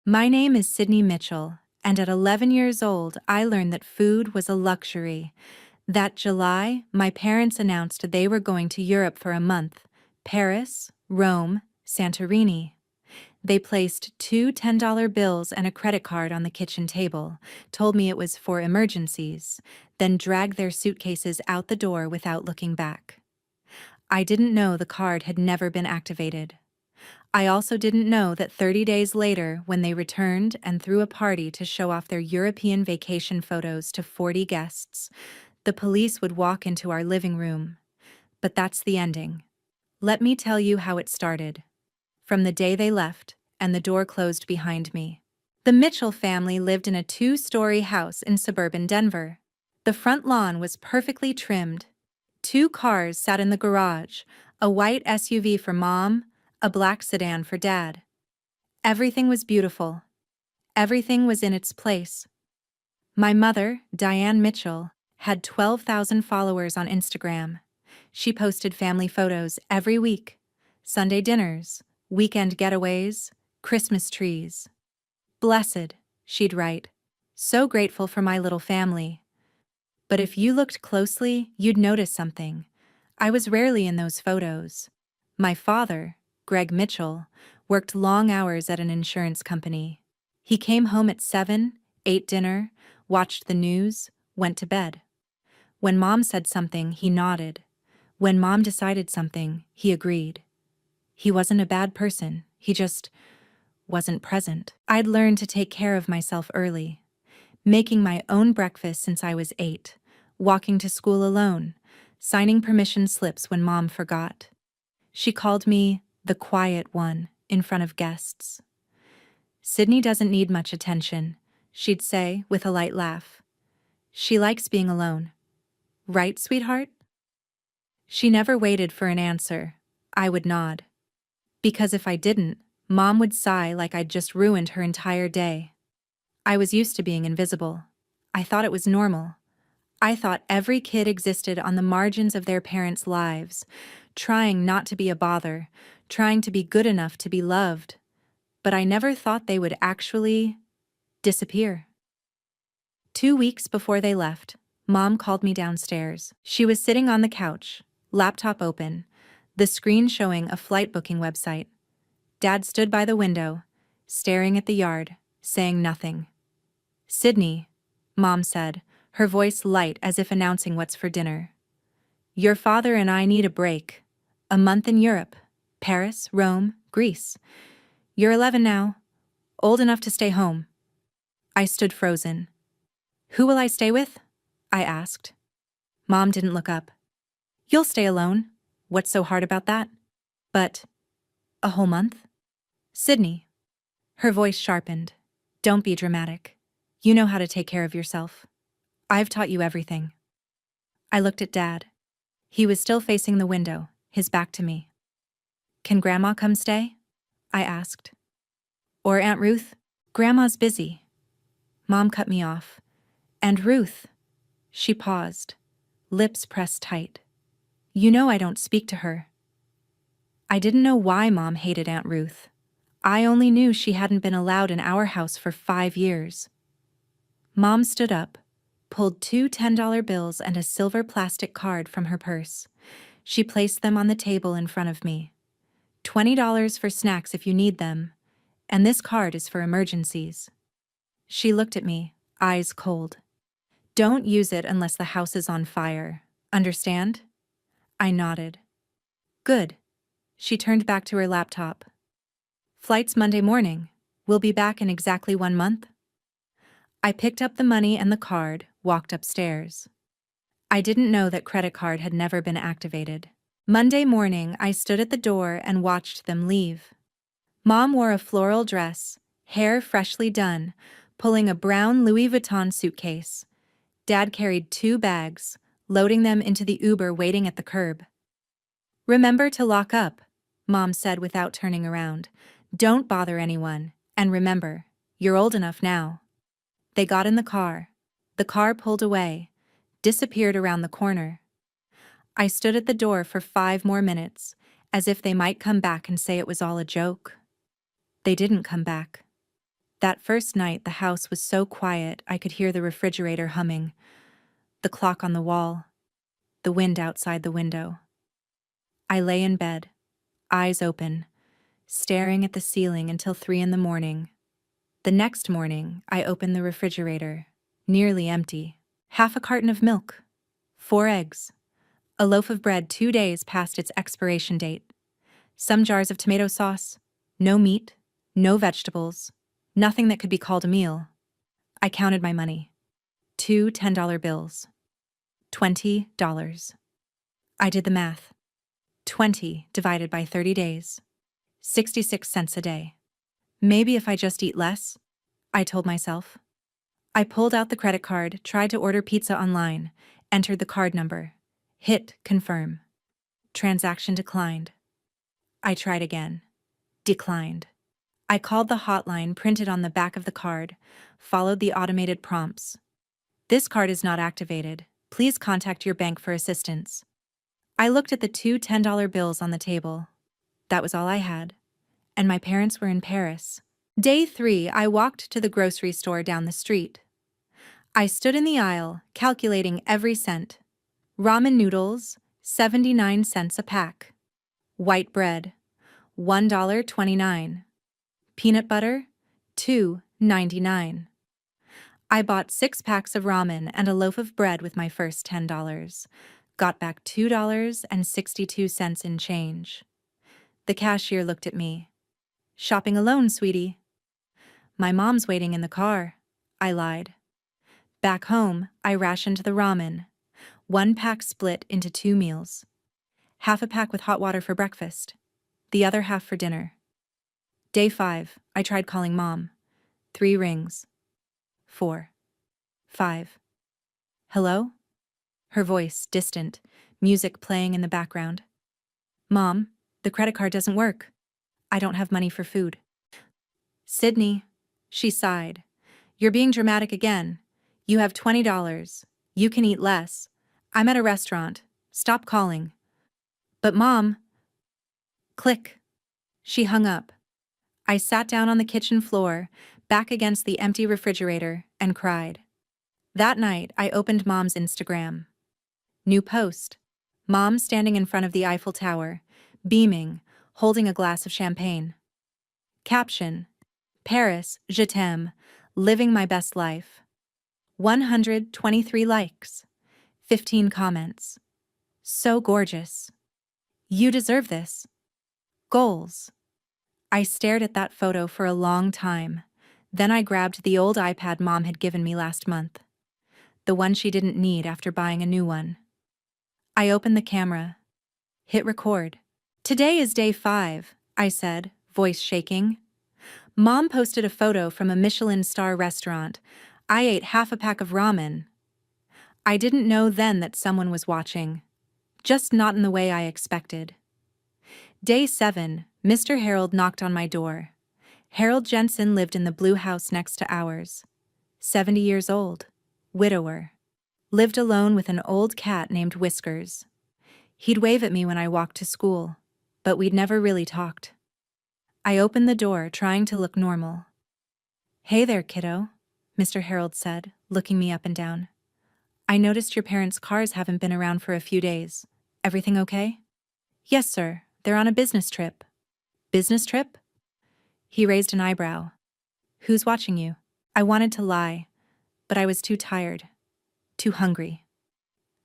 My name is Sydney Mitchell, and at 11 years old, I learned that food was a luxury. That July, my parents announced they were going to Europe for a month: Paris, Rome, Santorini. They placed two $10 bills and a credit card on the kitchen table, told me it was for emergencies, then dragged their suitcases out the door without looking back. I didn't know the card had never been activated. I also didn't know that 30 days later, when they returned and threw a party to show off their European vacation photos to 40 guests, the police would walk into our living room. But that's the ending. Let me tell you how it started. From the day they left, and the door closed behind me. The Mitchell family lived in a 2-story house in suburban Denver. The front lawn was perfectly trimmed. 2 cars sat in the garage, a white SUV for Mom, a black sedan for Dad. Everything was beautiful. Everything was in its place. My mother, Diane Mitchell, had 12,000 followers on Instagram. She posted family photos every week: Sunday dinners, weekend getaways, Christmas trees. "Blessed," she'd write. "So grateful for my little family." But if you looked closely, you'd notice something. I was rarely in those photos. My father, Greg Mitchell, worked long hours at an insurance company. He came home at 7, ate dinner, watched the news, went to bed. When Mom said something, he nodded. When Mom decided something, he agreed. He wasn't a bad person, he just wasn't present. I'd learned to take care of myself early, making my own breakfast since I was 8, walking to school alone, signing permission slips when Mom forgot. She called me the quiet one in front of guests. "Sydney doesn't need much attention," she'd say with a light laugh. "She likes being alone. Right, sweetheart?" She never waited for an answer. I would nod. Because if I didn't, Mom would sigh like I'd just ruined her entire day. I was used to being invisible. I thought it was normal. I thought every kid existed on the margins of their parents' lives, trying not to be a bother, trying to be good enough to be loved. But I never thought they would actually disappear. 2 weeks before they left, Mom called me downstairs. She was sitting on the couch, laptop open, the screen showing a flight booking website. Dad stood by the window, staring at the yard, saying nothing. "Sydney," Mom said, her voice light as if announcing what's for dinner. "Your father and I need a break. A month in Europe. Paris, Rome, Greece. You're 11 now. Old enough to stay home." I stood frozen. "Who will I stay with?" I asked. Mom didn't look up. "You'll stay alone. What's so hard about that?" "But a whole month?" "Sydney." Her voice sharpened. "Don't be dramatic. You know how to take care of yourself. I've taught you everything." I looked at Dad. He was still facing the window, his back to me. "Can Grandma come stay?" I asked. "Or Aunt Ruth?" "Grandma's busy." Mom cut me off. "And Ruth." She paused, lips pressed tight. "You know I don't speak to her." I didn't know why Mom hated Aunt Ruth. I only knew she hadn't been allowed in our house for 5 years. Mom stood up, pulled 2 $10 bills and a silver plastic card from her purse. She placed them on the table in front of me. $20 for snacks if you need them, and this card is for emergencies. She looked at me, eyes cold. "Don't use it unless the house is on fire. Understand?" I nodded. "Good." She turned back to her laptop. "Flight's Monday morning. We'll be back in exactly 1 month." I picked up the money and the card, walked upstairs. I didn't know that credit card had never been activated. Monday morning, I stood at the door and watched them leave. Mom wore a floral dress, hair freshly done, pulling a brown Louis Vuitton suitcase. Dad carried 2 bags, loading them into the Uber waiting at the curb. "Remember to lock up," Mom said without turning around. "Don't bother anyone, and remember, you're old enough now." They got in the car. The car pulled away, disappeared around the corner. I stood at the door for 5 more minutes, as if they might come back and say it was all a joke. They didn't come back. That first night, the house was so quiet I could hear the refrigerator humming, the clock on the wall, the wind outside the window. I lay in bed, eyes open, staring at the ceiling until 3 in the morning. The next morning, I opened the refrigerator, nearly empty. Half a carton of milk, 4 eggs, a loaf of bread 2 days past its expiration date, some jars of tomato sauce, no meat, no vegetables, nothing that could be called a meal. I counted my money. 2 $10 bills. $20. I did the math. 20 divided by 30 days. 66 cents a day. Maybe if I just eat less, I told myself. I pulled out the credit card, tried to order pizza online, entered the card number, hit confirm. Transaction declined. I tried again. Declined. I called the hotline printed on the back of the card, followed the automated prompts. This card is not activated. Please contact your bank for assistance. I looked at the 2 $10 bills on the table. That was all I had. And my parents were in Paris. Day 3, I walked to the grocery store down the street. I stood in the aisle, calculating every cent. Ramen noodles, 79 cents a pack. White bread, $1.29. Peanut butter, $2.99. I bought 6 packs of ramen and a loaf of bread with my first $10. Got back $2.62 in change. The cashier looked at me. Shopping alone, sweetie? My mom's waiting in the car, I lied. Back home, I rationed the ramen. 1 pack split into 2 meals. Half a pack with hot water for breakfast, the other half for dinner. Day 5, I tried calling Mom. 3 rings. 4. 5. Hello? Her voice, distant, music playing in the background. Mom, the credit card doesn't work. I don't have money for food. Sydney, she sighed. You're being dramatic again. You have $20. You can eat less. I'm at a restaurant. Stop calling. But Mom... Click. She hung up. I sat down on the kitchen floor, back against the empty refrigerator, and cried. That night, I opened Mom's Instagram. New post. Mom standing in front of the Eiffel Tower, beaming, holding a glass of champagne. Caption. Paris, je t'aime, living my best life. 123 likes. 15 comments. So gorgeous. You deserve this. Goals. I stared at that photo for a long time. Then I grabbed the old iPad Mom had given me last month. The one she didn't need after buying a new one. I opened the camera. Hit record. Today is day 5, I said, voice shaking. Mom posted a photo from a Michelin star restaurant. I ate half a pack of ramen. I didn't know then that someone was watching. Just not in the way I expected. Day 7, Mr. Harold knocked on my door. Harold Jensen lived in the blue house next to ours. 70 years old. Widower. Lived alone with an old cat named Whiskers. He'd wave at me when I walked to school, but we'd never really talked. I opened the door, trying to look normal. Hey there, kiddo, Mr. Harold said, looking me up and down. I noticed your parents' cars haven't been around for a few days. Everything okay? Yes, sir. They're on a business trip. Business trip? He raised an eyebrow. Who's watching you? I wanted to lie, but I was too tired, too hungry.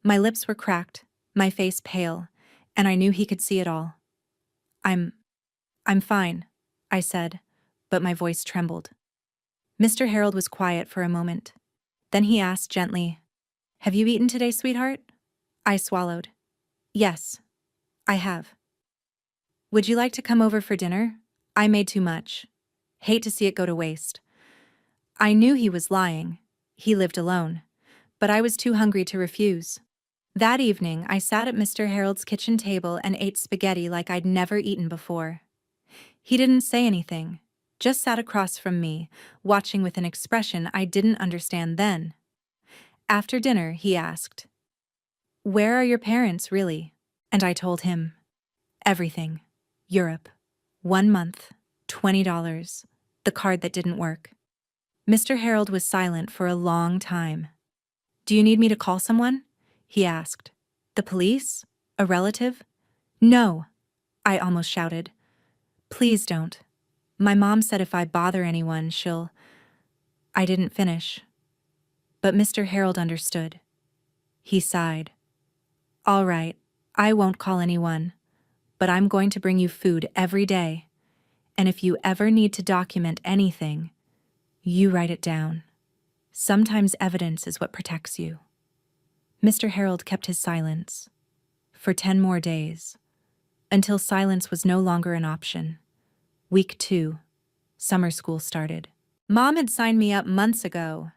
My lips were cracked, my face pale, and I knew he could see it all. I'm fine, I said, but my voice trembled. Mr. Harold was quiet for a moment. Then he asked gently, Have you eaten today, sweetheart? I swallowed. Yes, I have. Would you like to come over for dinner? I made too much. Hate to see it go to waste. I knew he was lying. He lived alone. But I was too hungry to refuse. That evening, I sat at Mr. Harold's kitchen table and ate spaghetti like I'd never eaten before. He didn't say anything, just sat across from me, watching with an expression I didn't understand then. After dinner, he asked, Where are your parents, really? And I told him, everything. Europe. 1 month. $20. The card that didn't work. Mr. Harold was silent for a long time. Do you need me to call someone? He asked. The police? A relative? No, I almost shouted. Please don't. My mom said if I bother anyone, she'll... I didn't finish. But Mr. Harold understood. He sighed. All right, I won't call anyone, but I'm going to bring you food every day. And if you ever need to document anything, you write it down. Sometimes evidence is what protects you. Mr. Harold kept his silence for 10 more days, until silence was no longer an option. Week 2, summer school started. Mom had signed me up months ago,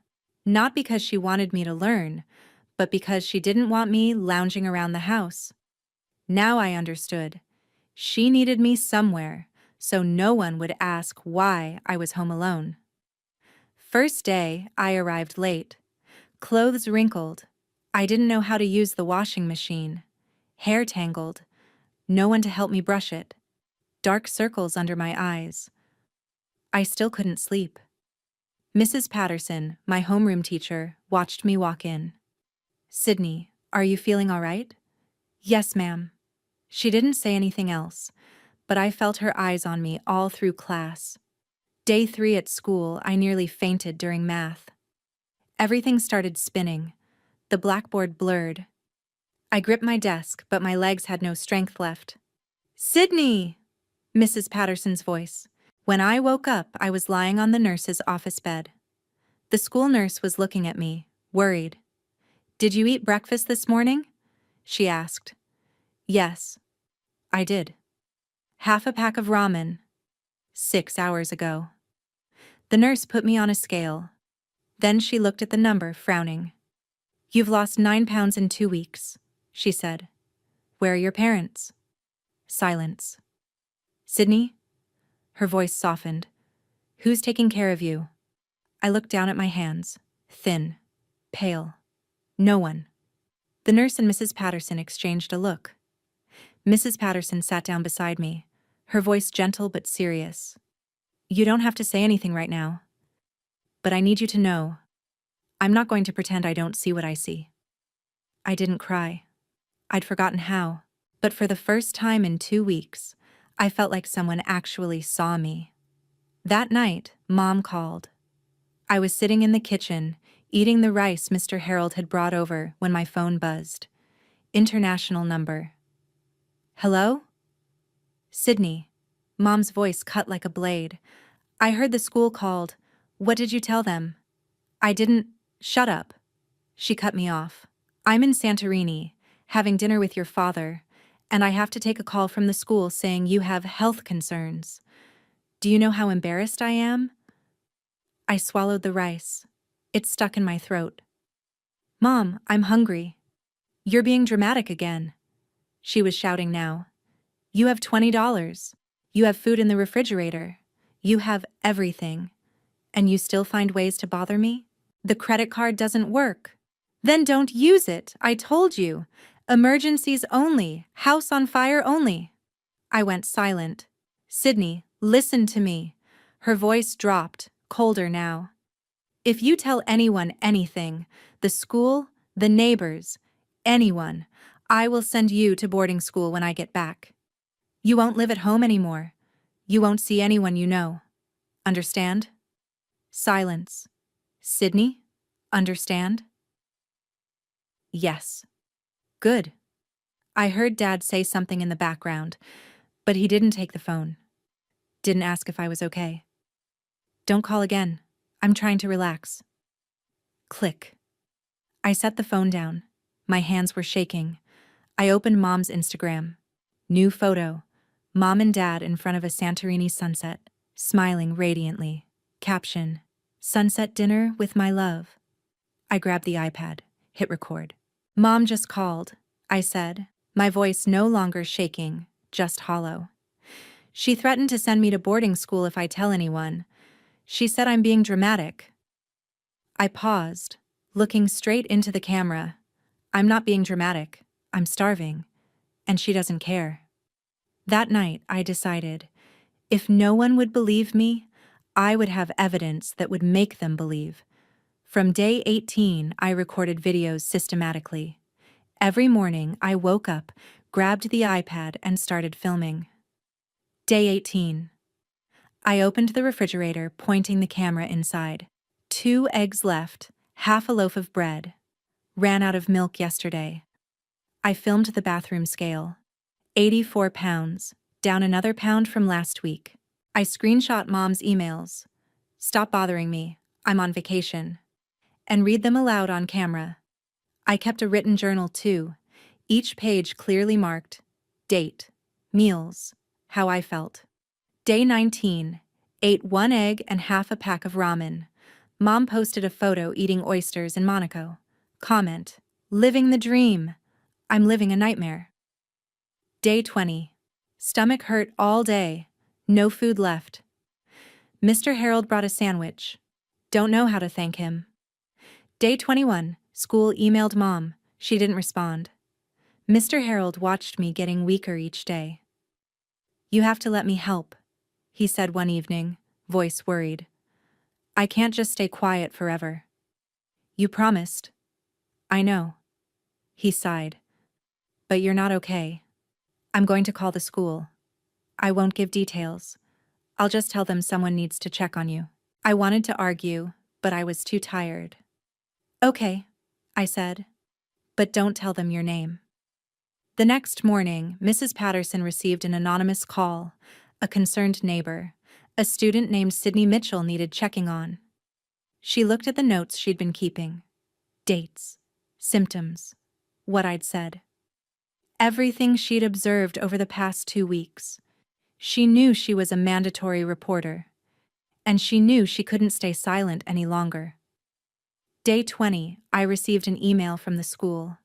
not because she wanted me to learn, but because she didn't want me lounging around the house. Now I understood. She needed me somewhere, so no one would ask why I was home alone. First day, I arrived late. Clothes wrinkled. I didn't know how to use the washing machine. Hair tangled. No one to help me brush it. Dark circles under my eyes. I still couldn't sleep. Mrs. Patterson, my homeroom teacher, watched me walk in. Sydney, are you feeling all right? Yes, ma'am. She didn't say anything else, but I felt her eyes on me all through class. Day 3 at school, I nearly fainted during math. Everything started spinning. The blackboard blurred. I gripped my desk, but my legs had no strength left. Sydney! Mrs. Patterson's voice. When I woke up, I was lying on the nurse's office bed. The school nurse was looking at me, worried. Did you eat breakfast this morning? She asked. Yes, I did. Half a pack of ramen. 6 hours ago. The nurse put me on a scale. Then she looked at the number, frowning. You've lost 9 pounds in 2 weeks, she said. Where are your parents? Silence. Sydney? Her voice softened. Who's taking care of you? I looked down at my hands, thin, pale. No one. The nurse and Mrs. Patterson exchanged a look. Mrs. Patterson sat down beside me, her voice gentle but serious. You don't have to say anything right now. But I need you to know, I'm not going to pretend I don't see what I see. I didn't cry. I'd forgotten how. But for the first time in 2 weeks, I felt like someone actually saw me. That night, Mom called. I was sitting in the kitchen, eating the rice Mr. Harold had brought over when my phone buzzed. International number. Hello? Sydney. Mom's voice cut like a blade. I heard the school called. What did you tell them? I didn't. Shut up. She cut me off. I'm in Santorini, having dinner with your father, and I have to take a call from the school saying you have health concerns. Do you know how embarrassed I am? I swallowed the rice. It stuck in my throat. Mom, I'm hungry. You're being dramatic again. She was shouting now. You have $20. You have food in the refrigerator. You have everything. And you still find ways to bother me? The credit card doesn't work. Then don't use it, I told you. Emergencies only, house on fire only. I went silent. Sydney, listen to me. Her voice dropped, colder now. If you tell anyone anything, the school, the neighbors, anyone, I will send you to boarding school when I get back. You won't live at home anymore. You won't see anyone you know. Understand? Silence. Sydney? Understand? Yes. Good. I heard Dad say something in the background, but he didn't take the phone. Didn't ask if I was okay. Don't call again. I'm trying to relax. Click. I set the phone down. My hands were shaking. I opened Mom's Instagram. New photo. Mom and Dad in front of a Santorini sunset, smiling radiantly. Caption. Sunset dinner with my love. I grabbed the iPad, hit record. Mom just called, I said, my voice no longer shaking, just hollow. She threatened to send me to boarding school if I tell anyone. She said I'm being dramatic. I paused, looking straight into the camera. I'm not being dramatic. I'm starving. And she doesn't care. That night, I decided, if no one would believe me, I would have evidence that would make them believe. From day 18, I recorded videos systematically. Every morning, I woke up, grabbed the iPad, and started filming. Day 18. I opened the refrigerator, pointing the camera inside. 2 eggs left, half a loaf of bread. Ran out of milk yesterday. I filmed the bathroom scale. 84 pounds, down another pound from last week. I screenshot Mom's emails. Stop bothering me, I'm on vacation. And read them aloud on camera. I kept a written journal too, each page clearly marked. Date, meals, how I felt. Day 19. Ate 1 egg and half a pack of ramen. Mom posted a photo eating oysters in Monaco. Comment, living the dream. I'm living a nightmare. Day 20. Stomach hurt all day. No food left. Mr. Harold brought a sandwich. Don't know how to thank him. Day 21. School emailed Mom. She didn't respond. Mr. Harold watched me getting weaker each day. You have to let me help, he said one evening, voice worried. I can't just stay quiet forever. You promised. I know. He sighed. But you're not okay. I'm going to call the school. I won't give details. I'll just tell them someone needs to check on you. I wanted to argue, but I was too tired. Okay, I said. But don't tell them your name. The next morning, Mrs. Patterson received an anonymous call. A concerned neighbor, a student named Sydney Mitchell, needed checking on. She looked at the notes she'd been keeping. Dates, symptoms, what I'd said. Everything she'd observed over the past 2 weeks. She knew she was a mandatory reporter. And she knew she couldn't stay silent any longer. Day 20, I received an email from the school.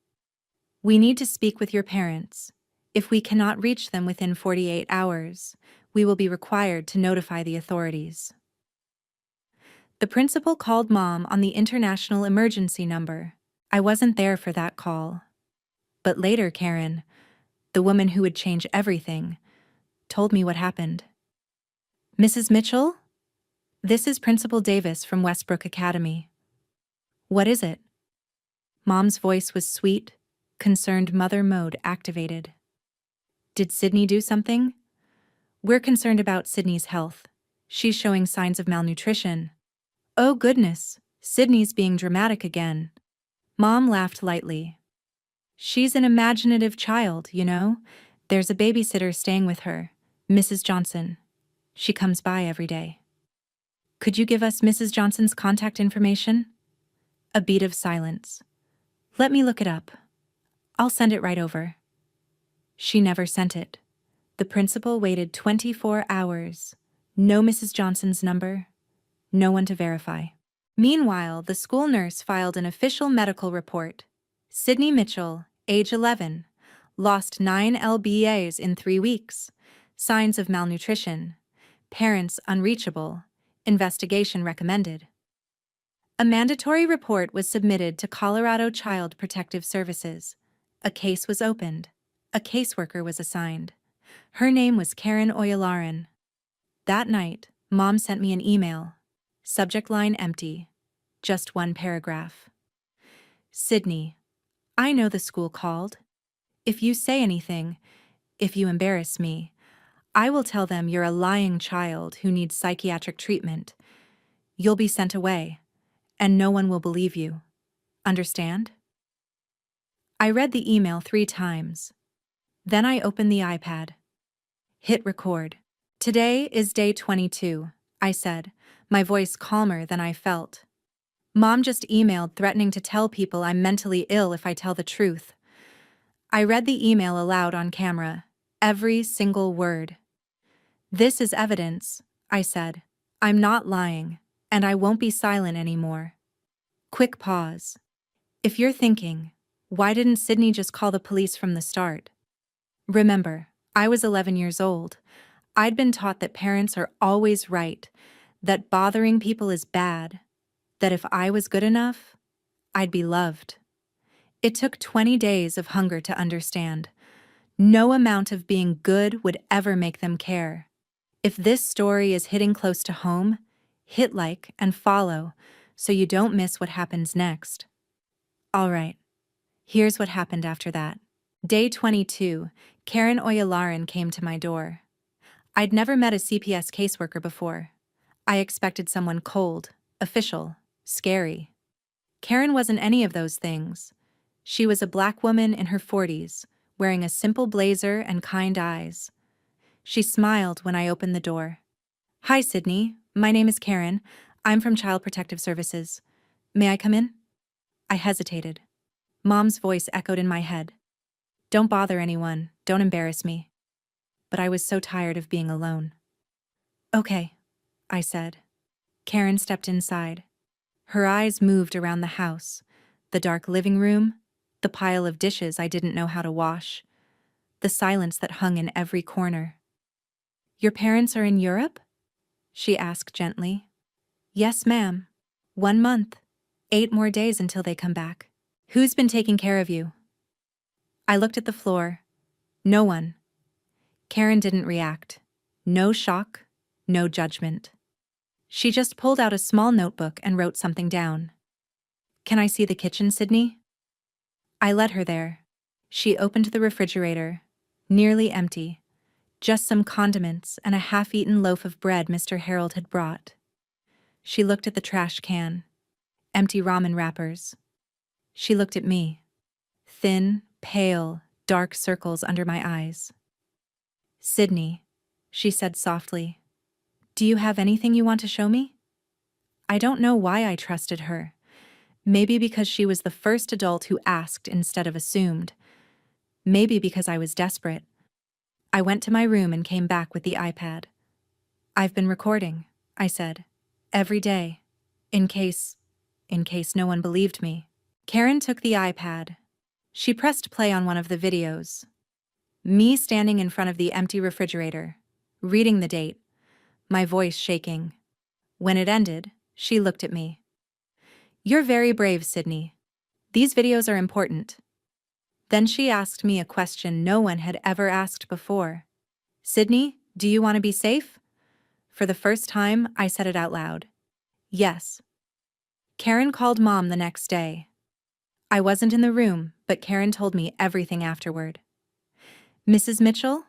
We need to speak with your parents. If we cannot reach them within 48 hours, we will be required to notify the authorities. The principal called Mom on the international emergency number. I wasn't there for that call. But later Karen, the woman who would change everything, told me what happened. Mrs. Mitchell? This is Principal Davis from Westbrook Academy. What is it? Mom's voice was sweet, concerned mother mode activated. Did Sydney do something? We're concerned about Sydney's health. She's showing signs of malnutrition. Oh goodness, Sydney's being dramatic again. Mom laughed lightly. She's an imaginative child, you know. There's a babysitter staying with her, Mrs. Johnson. She comes by every day. Could you give us Mrs. Johnson's contact information? A beat of silence. Let me look it up. I'll send it right over. She never sent it. The principal waited 24 hours. No Mrs. Johnson's number. No one to verify. Meanwhile, the school nurse filed an official medical report. Sydney Mitchell, age 11, lost 9 lbas in 3 weeks. Signs of malnutrition. Parents unreachable. Investigation recommended. A mandatory report was submitted to Colorado Child Protective Services. A case was opened. A caseworker was assigned. Her name was Karen Oyalaran. That night, Mom sent me an email. Subject line empty. Just 1 paragraph. Sydney, I know the school called. If you say anything, if you embarrass me, I will tell them you're a lying child who needs psychiatric treatment. You'll be sent away, and no one will believe you. Understand? I read the email 3 times. Then I opened the iPad. Hit record. Today is day 22, I said, my voice calmer than I felt. Mom just emailed threatening to tell people I'm mentally ill if I tell the truth. I read the email aloud on camera, every single word. This is evidence, I said. I'm not lying, and I won't be silent anymore. Quick pause. If you're thinking, why didn't Sydney just call the police from the start? Remember, I was 11 years old. I'd been taught that parents are always right, that bothering people is bad, that if I was good enough, I'd be loved. It took 20 days of hunger to understand. No amount of being good would ever make them care. If this story is hitting close to home, Hit like and follow so you don't miss what happens next. Alright, here's what happened after that. Day 22, Karen Oyalaran came to my door. I'd never met a CPS caseworker before. I expected someone cold, official, scary. Karen wasn't any of those things. She was a black woman in her 40s, wearing a simple blazer and kind eyes. She smiled when I opened the door. Hi, Sydney. My name is Karen. I'm from Child Protective Services. May I come in? I hesitated. Mom's voice echoed in my head. Don't bother anyone. Don't embarrass me. But I was so tired of being alone. Okay, I said. Karen stepped inside. Her eyes moved around the house, the dark living room, the pile of dishes I didn't know how to wash, the silence that hung in every corner. Your parents are in Europe? She asked gently. Yes, ma'am. 1 month. 8 more days until they come back. Who's been taking care of you? I looked at the floor. No one. Karen didn't react. No shock, no judgment. She just pulled out a small notebook and wrote something down. Can I see the kitchen, Sydney? I led her there. She opened the refrigerator, nearly empty. Just some condiments and a half-eaten loaf of bread Mr. Harold had brought. She looked at the trash can. Empty ramen wrappers. She looked at me. Thin, pale, dark circles under my eyes. Sydney, she said softly, do you have anything you want to show me? I don't know why I trusted her. Maybe because she was the first adult who asked instead of assumed. Maybe because I was desperate. I went to my room and came back with the iPad. I've been recording, I said. Every day. In case no one believed me. Karen took the iPad. She pressed play on one of the videos. Me standing in front of the empty refrigerator, reading the date, my voice shaking. When it ended, she looked at me. You're very brave, Sydney. These videos are important. Then she asked me a question no one had ever asked before. Sydney, do you want to be safe? For the first time, I said it out loud. Yes. Karen called Mom the next day. I wasn't in the room, but Karen told me everything afterward. Mrs. Mitchell,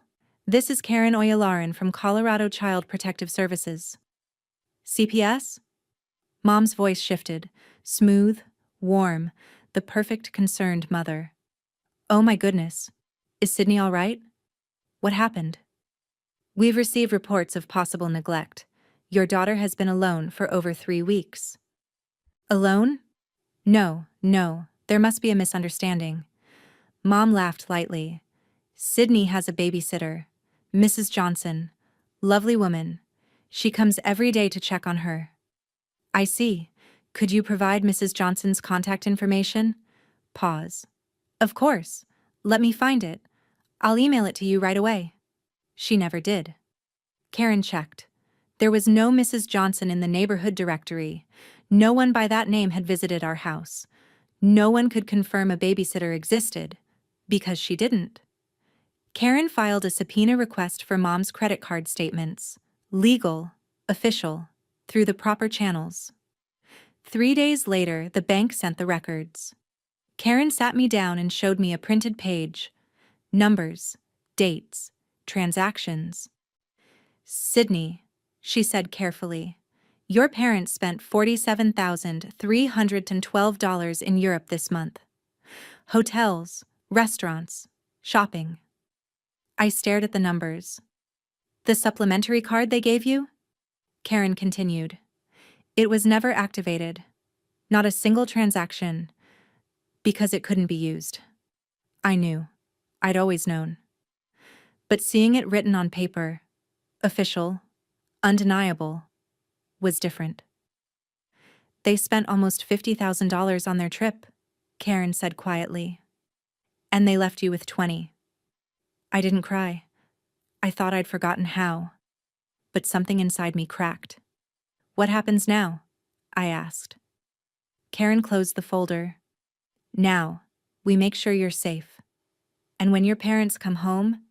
this is Karen Oyalaran from Colorado Child Protective Services. CPS? Mom's voice shifted, smooth, warm, the perfect concerned mother. Oh my goodness. Is Sydney all right? What happened? We've received reports of possible neglect. Your daughter has been alone for over 3 weeks. Alone? No, there must be a misunderstanding. Mom laughed lightly. Sydney has a babysitter, Mrs. Johnson. Lovely woman. She comes every day to check on her. I see. Could you provide Mrs. Johnson's contact information? Pause. Of course. Let me find it. I'll email it to you right away. She never did. Karen checked. There was no Mrs. Johnson in the neighborhood directory. No one by that name had visited our house. No one could confirm a babysitter existed, because she didn't. Karen filed a subpoena request for Mom's credit card statements, legal, official, through the proper channels. 3 days later, the bank sent the records. Karen sat me down and showed me a printed page. Numbers, dates, transactions. Sydney, she said carefully, your parents spent $47,312 in Europe this month. Hotels, restaurants, shopping. I stared at the numbers. The supplementary card they gave you? Karen continued. It was never activated. Not a single transaction. Because it couldn't be used. I knew. I'd always known. But seeing it written on paper, official, undeniable, was different. They spent almost $50,000 on their trip, Karen said quietly. And they left you with 20. I didn't cry. I thought I'd forgotten how. But something inside me cracked. What happens now? I asked. Karen closed the folder. Now, we make sure you're safe. And when your parents come home,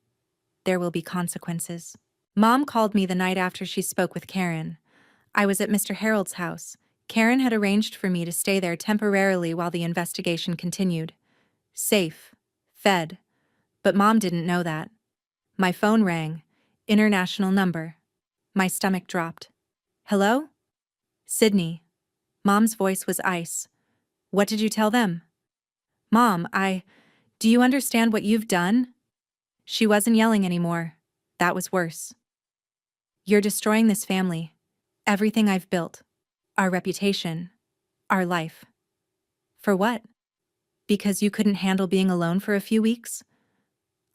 there will be consequences. Mom called me the night after she spoke with Karen. I was at Mr. Harold's house. Karen had arranged for me to stay there temporarily while the investigation continued. Safe. Fed. But Mom didn't know that. My phone rang. International number. My stomach dropped. Hello? Sydney. Mom's voice was ice. What did you tell them? Mom, do you understand what you've done? She wasn't yelling anymore. That was worse. You're destroying this family. Everything I've built. Our reputation. Our life. For what? Because you couldn't handle being alone for a few weeks?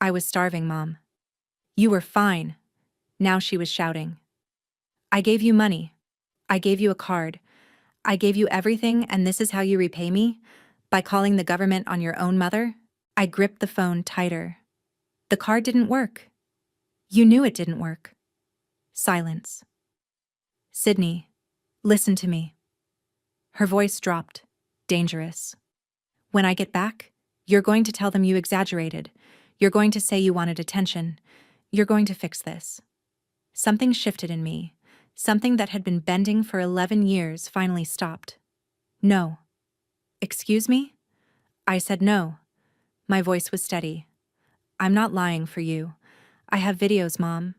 I was starving, Mom. You were fine. Now she was shouting. I gave you money. I gave you a card. I gave you everything, and this is how you repay me? By calling the government on your own mother? I gripped the phone tighter. The card didn't work. You knew it didn't work. Silence. Sydney, listen to me. Her voice dropped. Dangerous. When I get back, you're going to tell them you exaggerated. You're going to say you wanted attention. You're going to fix this. Something shifted in me. Something that had been bending for 11 years finally stopped. No. Excuse me? I said no. My voice was steady. I'm not lying for you. I have videos, Mom.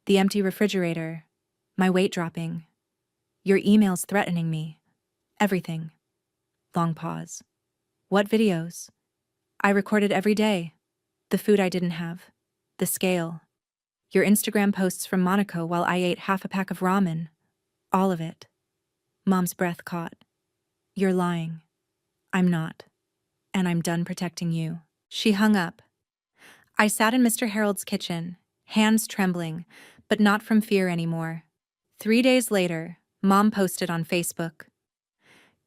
The empty refrigerator. My weight dropping. Your emails threatening me. Everything. Long pause. What videos? I recorded every day. The food I didn't have. The scale. Your Instagram posts from Monaco while I ate half a pack of ramen. All of it. Mom's breath caught. You're lying. I'm not. And I'm done protecting you. She hung up. I sat in Mr. Harold's kitchen, hands trembling, but not from fear anymore. 3 days later, Mom posted on Facebook.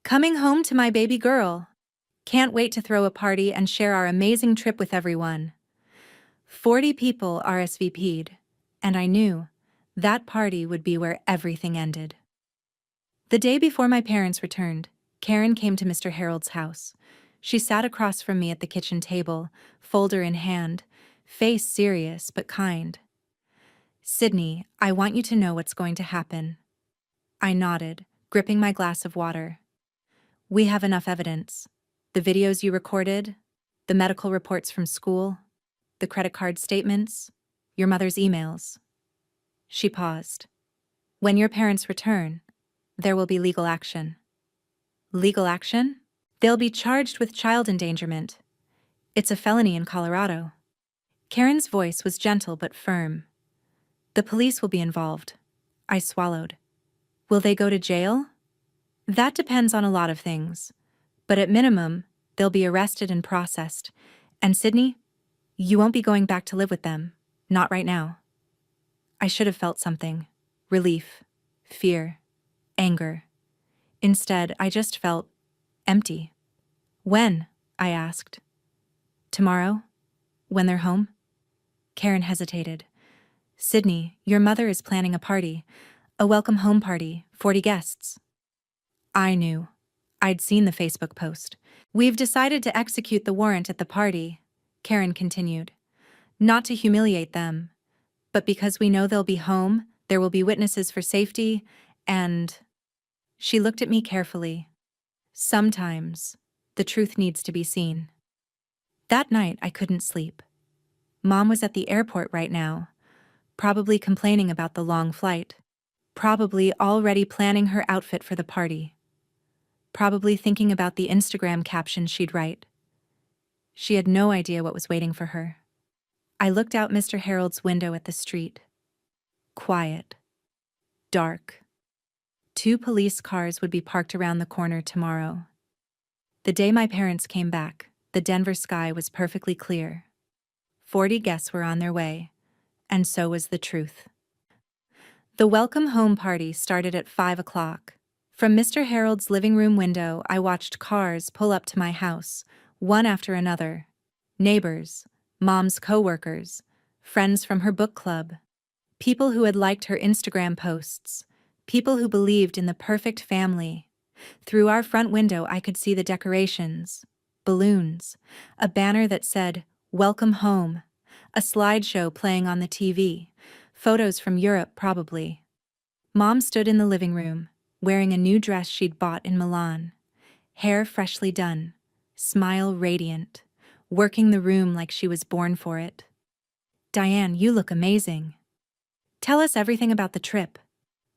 Coming home to my baby girl. Can't wait to throw a party and share our amazing trip with everyone. 40 people RSVP'd, and I knew that party would be where everything ended. The day before my parents returned, Karen came to Mr. Harold's house. She sat across from me at the kitchen table, folder in hand, face serious but kind. Sydney, I want you to know what's going to happen. I nodded, gripping my glass of water. We have enough evidence. The videos you recorded, the medical reports from school, the credit card statements, your mother's emails. She paused. When your parents return, there will be legal action. Legal action? They'll be charged with child endangerment. It's a felony in Colorado. Karen's voice was gentle but firm. The police will be involved. I swallowed. Will they go to jail? That depends on a lot of things. But at minimum, they'll be arrested and processed. And Sydney, you won't be going back to live with them. Not right now. I should have felt something. Relief, fear, anger. Instead, I just felt empty. When? I asked. Tomorrow? When they're home? Karen hesitated. Sydney, your mother is planning a party. A welcome home party, 40 guests. I knew. I'd seen the Facebook post. We've decided to execute the warrant at the party, Karen continued. Not to humiliate them, but because we know they'll be home, there will be witnesses for safety, and... She looked at me carefully. Sometimes, the truth needs to be seen. That night, I couldn't sleep. Mom was at the airport right now, probably complaining about the long flight, probably already planning her outfit for the party, probably thinking about the Instagram caption she'd write. She had no idea what was waiting for her. I looked out Mr. Harold's window at the street. Quiet. Dark. 2 police cars would be parked around the corner tomorrow. The day my parents came back, the Denver sky was perfectly clear. 40 guests were on their way, and so was the truth. The welcome home party started at 5 o'clock. From Mr. Harold's living room window, I watched cars pull up to my house, one after another. Neighbors, Mom's co-workers, friends from her book club, people who had liked her Instagram posts, people who believed in the perfect family. Through our front window, I could see the decorations, balloons, a banner that said, "Welcome home," a slideshow playing on the TV, photos from Europe probably. Mom stood in the living room, wearing a new dress she'd bought in Milan. Hair freshly done, smile radiant, working the room like she was born for it. "Diane, you look amazing. Tell us everything about the trip.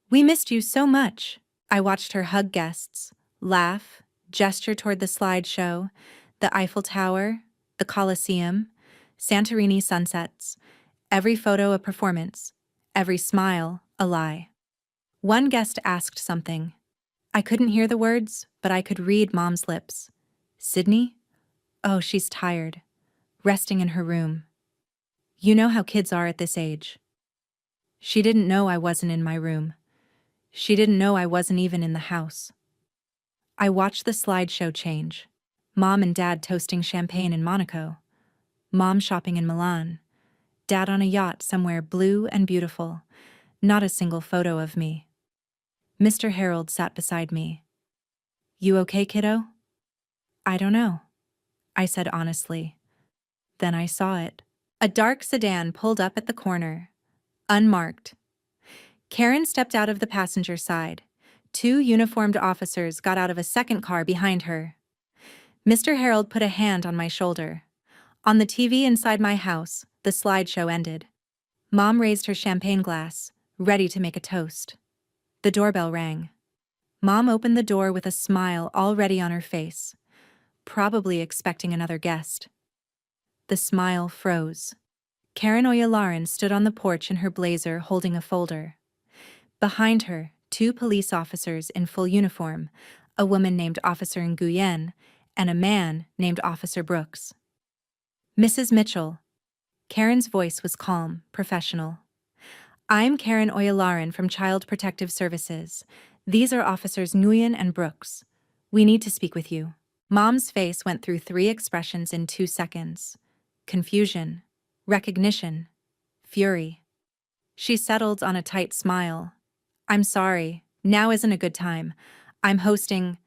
We missed you so much." I watched her hug guests, laugh, gesture toward the slideshow, the Eiffel Tower, the Colosseum, Santorini sunsets, every photo a performance, every smile a lie. One guest asked something. I couldn't hear the words, but I could read Mom's lips. "Sydney? Oh, she's tired. Resting in her room. You know how kids are at this age." She didn't know I wasn't in my room. She didn't know I wasn't even in the house. I watched the slideshow change. Mom and Dad toasting champagne in Monaco. Mom shopping in Milan. Dad on a yacht somewhere blue and beautiful. Not a single photo of me. Mr. Harold sat beside me. "You okay, kiddo?" "I don't know," I said honestly. Then I saw it. A dark sedan pulled up at the corner. Unmarked. Karen stepped out of the passenger side. Two uniformed officers got out of a second car behind her. Mr. Harold put a hand on my shoulder. On the TV inside my house, the slideshow ended. Mom raised her champagne glass, ready to make a toast. The doorbell rang. Mom opened the door with a smile already on her face, probably expecting another guest. The smile froze. Karen Oyalaran stood on the porch in her blazer holding a folder. Behind her, two police officers in full uniform, a woman named Officer Nguyen, and a man named Officer Brooks. "Mrs. Mitchell." Karen's voice was calm, professional. "I'm Karen Oyalaran from Child Protective Services. These are Officers Nguyen and Brooks. We need to speak with you." Mom's face went through 3 expressions in 2 seconds. Confusion, recognition, fury. She settled on a tight smile. "I'm sorry, now isn't a good time. I'm hosting—"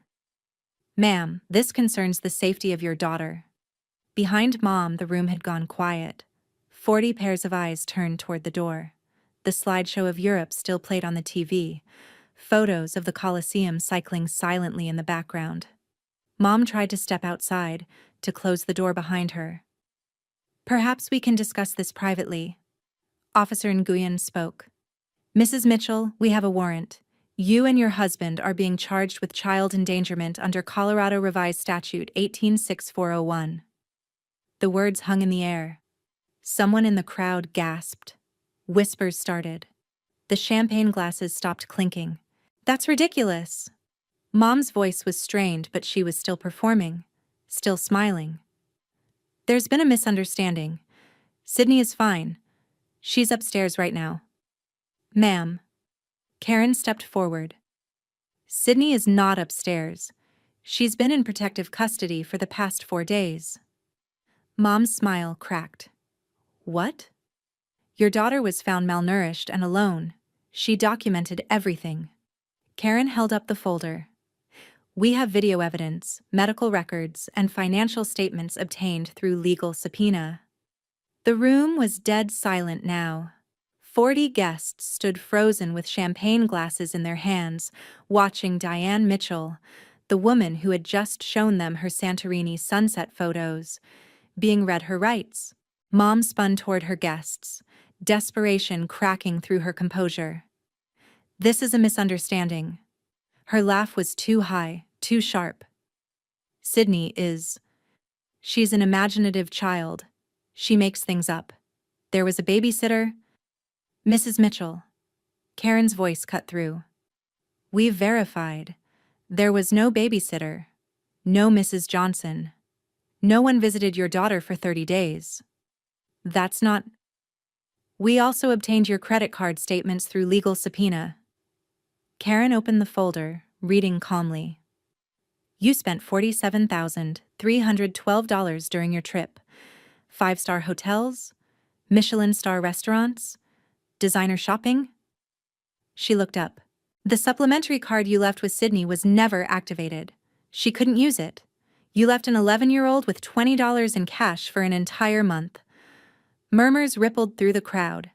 "Ma'am, this concerns the safety of your daughter." Behind Mom, the room had gone quiet. 40 pairs of eyes turned toward the door. The slideshow of Europe still played on the TV. Photos of the Colosseum cycling silently in the background. Mom tried to step outside, to close the door behind her. "Perhaps we can discuss this privately." Officer Nguyen spoke. "Mrs. Mitchell, we have a warrant. You and your husband are being charged with child endangerment under Colorado Revised Statute 186401. The words hung in the air. Someone in the crowd gasped. Whispers started. The champagne glasses stopped clinking. "That's ridiculous." Mom's voice was strained, but she was still performing, still smiling. "There's been a misunderstanding. Sydney is fine. She's upstairs right now." "Ma'am." Karen stepped forward. "Sydney is not upstairs. She's been in protective custody for the past 4 days." Mom's smile cracked. "What?" "Your daughter was found malnourished and alone. She documented everything." Karen held up the folder. "We have video evidence, medical records, and financial statements obtained through legal subpoena." The room was dead silent now. 40 guests stood frozen with champagne glasses in their hands, watching Diane Mitchell, the woman who had just shown them her Santorini sunset photos, being read her rights. Mom spun toward her guests, desperation cracking through her composure. "This is a misunderstanding." Her laugh was too high, too sharp. "Sydney is... She's an imaginative child. She makes things up. There was a babysitter—" "Mrs. Mitchell." Karen's voice cut through. "We've verified. There was no babysitter. No Mrs. Johnson. No one visited your daughter for 30 days. That's not... We also obtained your credit card statements through legal subpoena." Karen opened the folder, reading calmly. "You spent $47,312 during your trip. 5-star hotels, Michelin star restaurants, designer shopping." She looked up. "The supplementary card you left with Sydney was never activated. She couldn't use it. You left an 11-year-old with $20 in cash for an entire month." Murmurs rippled through the crowd.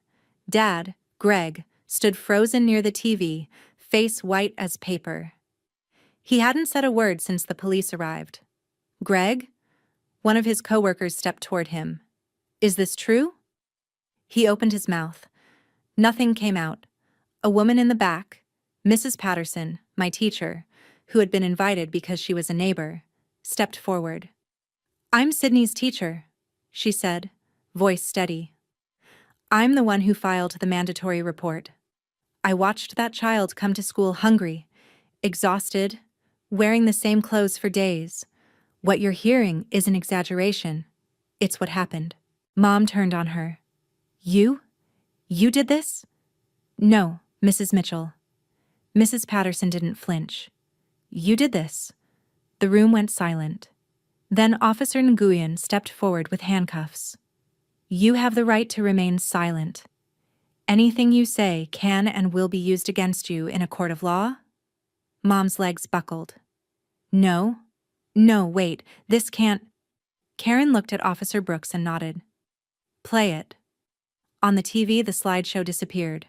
Dad, Greg, stood frozen near the TV, face white as paper. He hadn't said a word since the police arrived. "Greg?" One of his coworkers stepped toward him. "Is this true?" He opened his mouth. Nothing came out. A woman in the back, Mrs. Patterson, my teacher, who had been invited because she was a neighbor, stepped forward. "I'm Sydney's teacher," she said, voice steady. "I'm the one who filed the mandatory report. I watched that child come to school hungry, exhausted, wearing the same clothes for days. What you're hearing is an exaggeration. It's what happened." Mom turned on her. "You? You did this?" "No, Mrs. Mitchell." Mrs. Patterson didn't flinch. "You did this." The room went silent. Then Officer Nguyen stepped forward with handcuffs. "You have the right to remain silent. Anything you say can and will be used against you in a court of law?" Mom's legs buckled. "No. No, wait, this can't." Karen looked at Officer Brooks and nodded. "Play it." On the TV, the slideshow disappeared.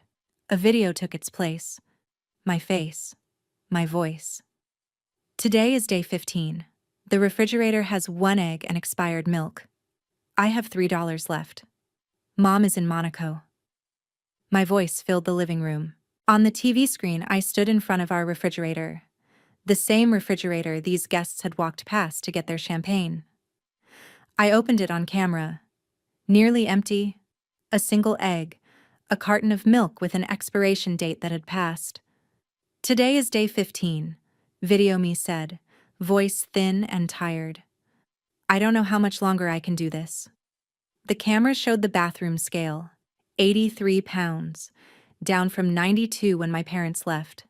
A video took its place. My face. My voice. Today is day 15. The refrigerator has 1 egg and expired milk. I have $3 left. Mom is in Monaco. My voice filled the living room. On the TV screen, I stood in front of our refrigerator. The same refrigerator these guests had walked past to get their champagne. I opened it on camera. Nearly empty. A single egg. A carton of milk with an expiration date that had passed. "Today is day 15, Video Me said, voice thin and tired. "I don't know how much longer I can do this." The camera showed the bathroom scale. 83 pounds. Down from 92 when my parents left.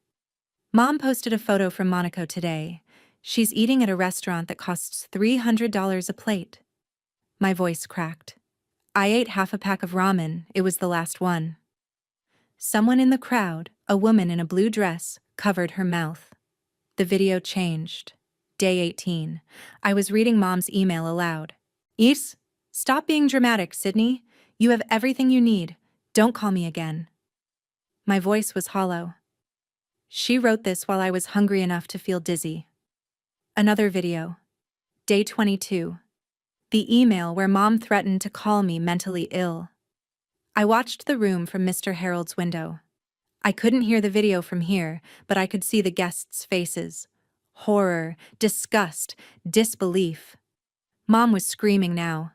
Mom posted a photo from Monaco today. She's eating at a restaurant that costs $300 a plate. My voice cracked. I ate half a pack of ramen, it was the last one. Someone in the crowd, a woman in a blue dress, covered her mouth. The video changed. Day 18. I was reading Mom's email aloud. "Is, stop being dramatic, Sydney. You have everything you need. Don't call me again." My voice was hollow. She wrote this while I was hungry enough to feel dizzy. Another video. Day 22. The email where Mom threatened to call me mentally ill. I watched the room from Mr. Harold's window. I couldn't hear the video from here, but I could see the guests' faces. Horror, disgust, disbelief. Mom was screaming now.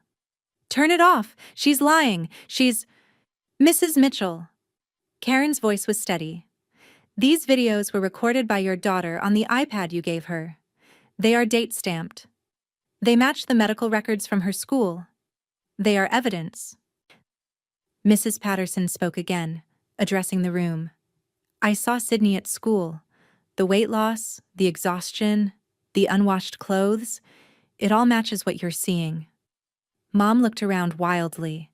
"Turn it off! She's lying! She's—" "Mrs. Mitchell." Karen's voice was steady. "These videos were recorded by your daughter on the iPad you gave her. They are date-stamped. They match the medical records from her school. They are evidence." Mrs. Patterson spoke again, addressing the room. "I saw Sydney at school. The weight loss, the exhaustion, the unwashed clothes, it all matches what you're seeing." Mom looked around wildly,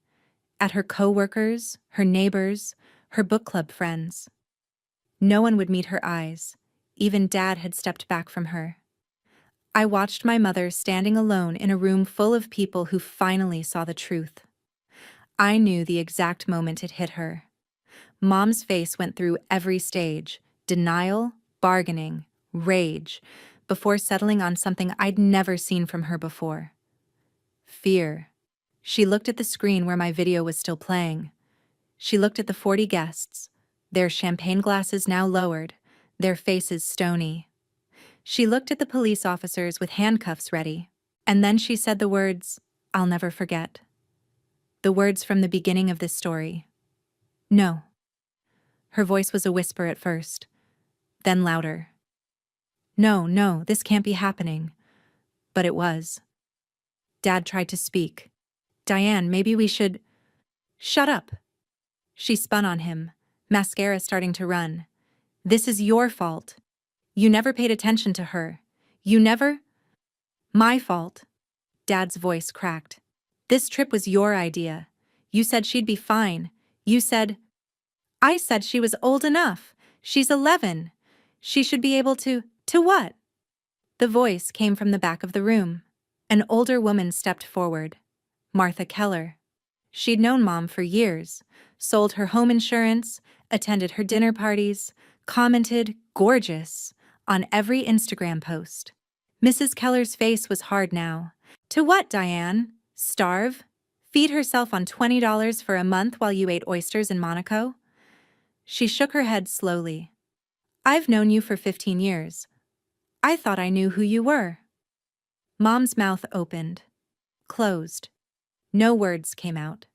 at her co-workers, her neighbors, her book club friends. No one would meet her eyes. Even Dad had stepped back from her. I watched my mother standing alone in a room full of people who finally saw the truth. I knew the exact moment it hit her. Mom's face went through every stage: denial, bargaining, rage, before settling on something I'd never seen from her before. Fear. She looked at the screen where my video was still playing. She looked at the 40 guests, their champagne glasses now lowered, their faces stony. She looked at the police officers with handcuffs ready, and then she said the words I'll never forget. The words from the beginning of this story. "No." Her voice was a whisper at first, then louder. "No, no, this can't be happening." But it was. Dad tried to speak. "Diane, maybe we should—" "Shut up." She spun on him, mascara starting to run. "This is your fault. You never paid attention to her. You never—" "My fault." Dad's voice cracked. "This trip was your idea. You said she'd be fine. You said—" "I said she was old enough. She's 11. She should be able to— To what?" The voice came from the back of the room. An older woman stepped forward. Martha Keller. She'd known Mom for years, sold her home insurance, attended her dinner parties, commented "gorgeous" on every Instagram post. Mrs. Keller's face was hard now. To what, Diane? Starve? Feed herself on $20 for a month while you ate oysters in Monaco? She shook her head slowly. I've known you for 15 years. I thought I knew who you were. Mom's mouth opened, closed. No words came out.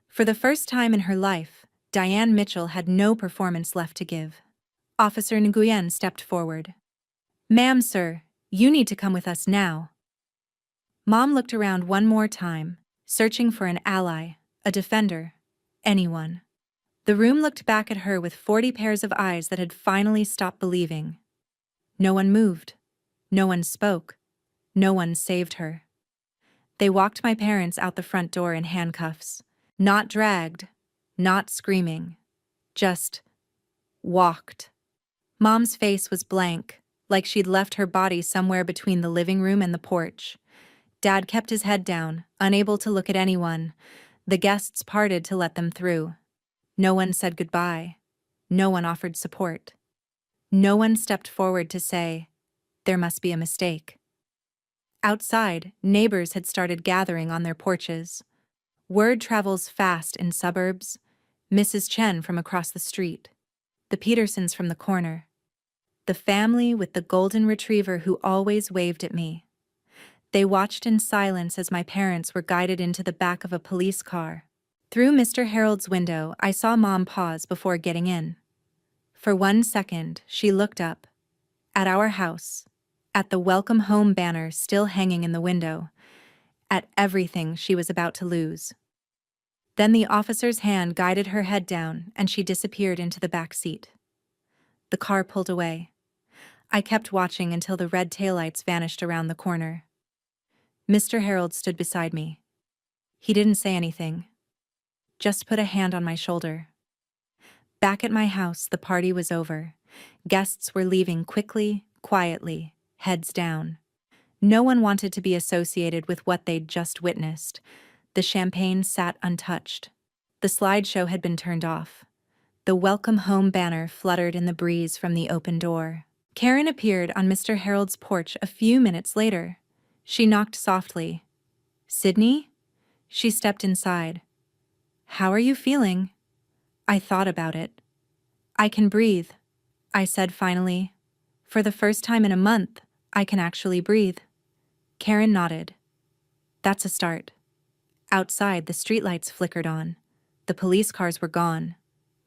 For the first time in her life, Diane Mitchell had no performance left to give. Officer Nguyen stepped forward. Ma'am, sir, you need to come with us now. Mom looked around one more time, searching for an ally, a defender, anyone. The room looked back at her with 40 pairs of eyes that had finally stopped believing. No one moved. No one spoke. No one saved her. They walked my parents out the front door in handcuffs. Not dragged, not screaming. Just walked. Mom's face was blank, like she'd left her body somewhere between the living room and the porch. Dad kept his head down, unable to look at anyone. The guests parted to let them through. No one said goodbye. No one offered support. No one stepped forward to say, there must be a mistake. Outside, neighbors had started gathering on their porches. Word travels fast in suburbs. Mrs. Chen from across the street. The Petersons from the corner. The family with the golden retriever who always waved at me. They watched in silence as my parents were guided into the back of a police car. Through Mr. Harold's window, I saw Mom pause before getting in. For 1 second, she looked up. At our house. At the welcome home banner still hanging in the window. At everything she was about to lose. Then the officer's hand guided her head down and she disappeared into the back seat. The car pulled away. I kept watching until the red taillights vanished around the corner. Mr. Harold stood beside me. He didn't say anything. Just put a hand on my shoulder. Back at my house, the party was over. Guests were leaving quickly, quietly, heads down. No one wanted to be associated with what they'd just witnessed. The champagne sat untouched. The slideshow had been turned off. The welcome home banner fluttered in the breeze from the open door. Karen appeared on Mr. Harold's porch a few minutes later. She knocked softly. Sydney? She stepped inside. How are you feeling? I thought about it. I can breathe, I said finally. For the first time in a month, I can actually breathe. Karen nodded. That's a start. Outside, the streetlights flickered on. The police cars were gone.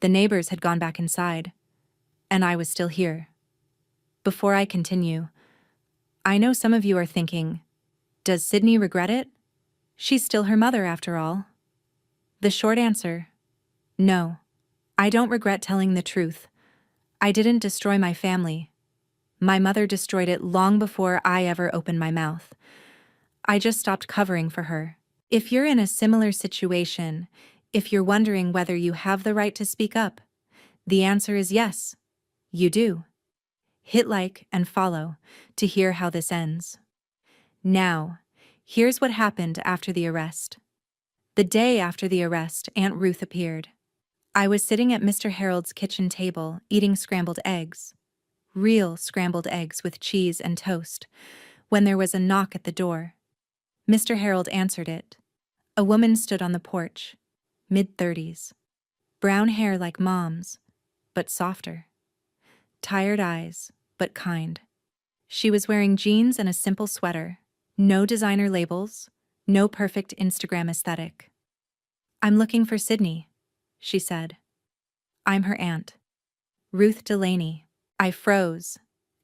The neighbors had gone back inside. And I was still here. Before I continue, I know some of you are thinking, does Sydney regret it? She's still her mother after all. The short answer, no. I don't regret telling the truth. I didn't destroy my family. My mother destroyed it long before I ever opened my mouth. I just stopped covering for her. If you're in a similar situation, if you're wondering whether you have the right to speak up, the answer is yes, you do. Hit like and follow to hear how this ends. Now, here's what happened after the arrest. The day after the arrest, Aunt Ruth appeared. I was sitting at Mr. Harold's kitchen table eating scrambled eggs. Real scrambled eggs with cheese and toast, when there was a knock at the door. Mr. Harold answered it. A woman stood on the porch, mid-30s. Brown hair like Mom's, but softer. Tired eyes, but kind. She was wearing jeans and a simple sweater. No designer labels, no perfect Instagram aesthetic. I'm looking for Sydney, she said. I'm her aunt. Ruth Delaney. I froze.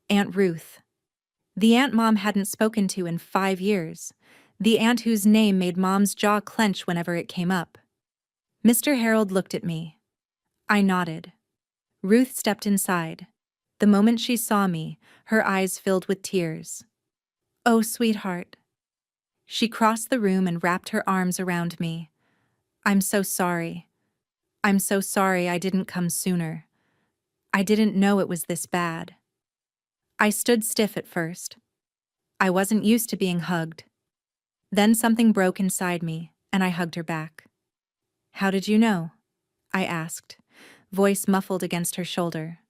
Aunt Ruth. The aunt Mom hadn't spoken to in 5 years. The aunt whose name made Mom's jaw clench whenever it came up. Mr. Harold looked at me. I nodded. Ruth stepped inside. The moment she saw me, her eyes filled with tears. Oh, sweetheart. She crossed the room and wrapped her arms around me. I'm so sorry. I'm so sorry I didn't come sooner. I didn't know it was this bad. I stood stiff at first. I wasn't used to being hugged. Then something broke inside me, and I hugged her back. How did you know? I asked, voice muffled against her shoulder.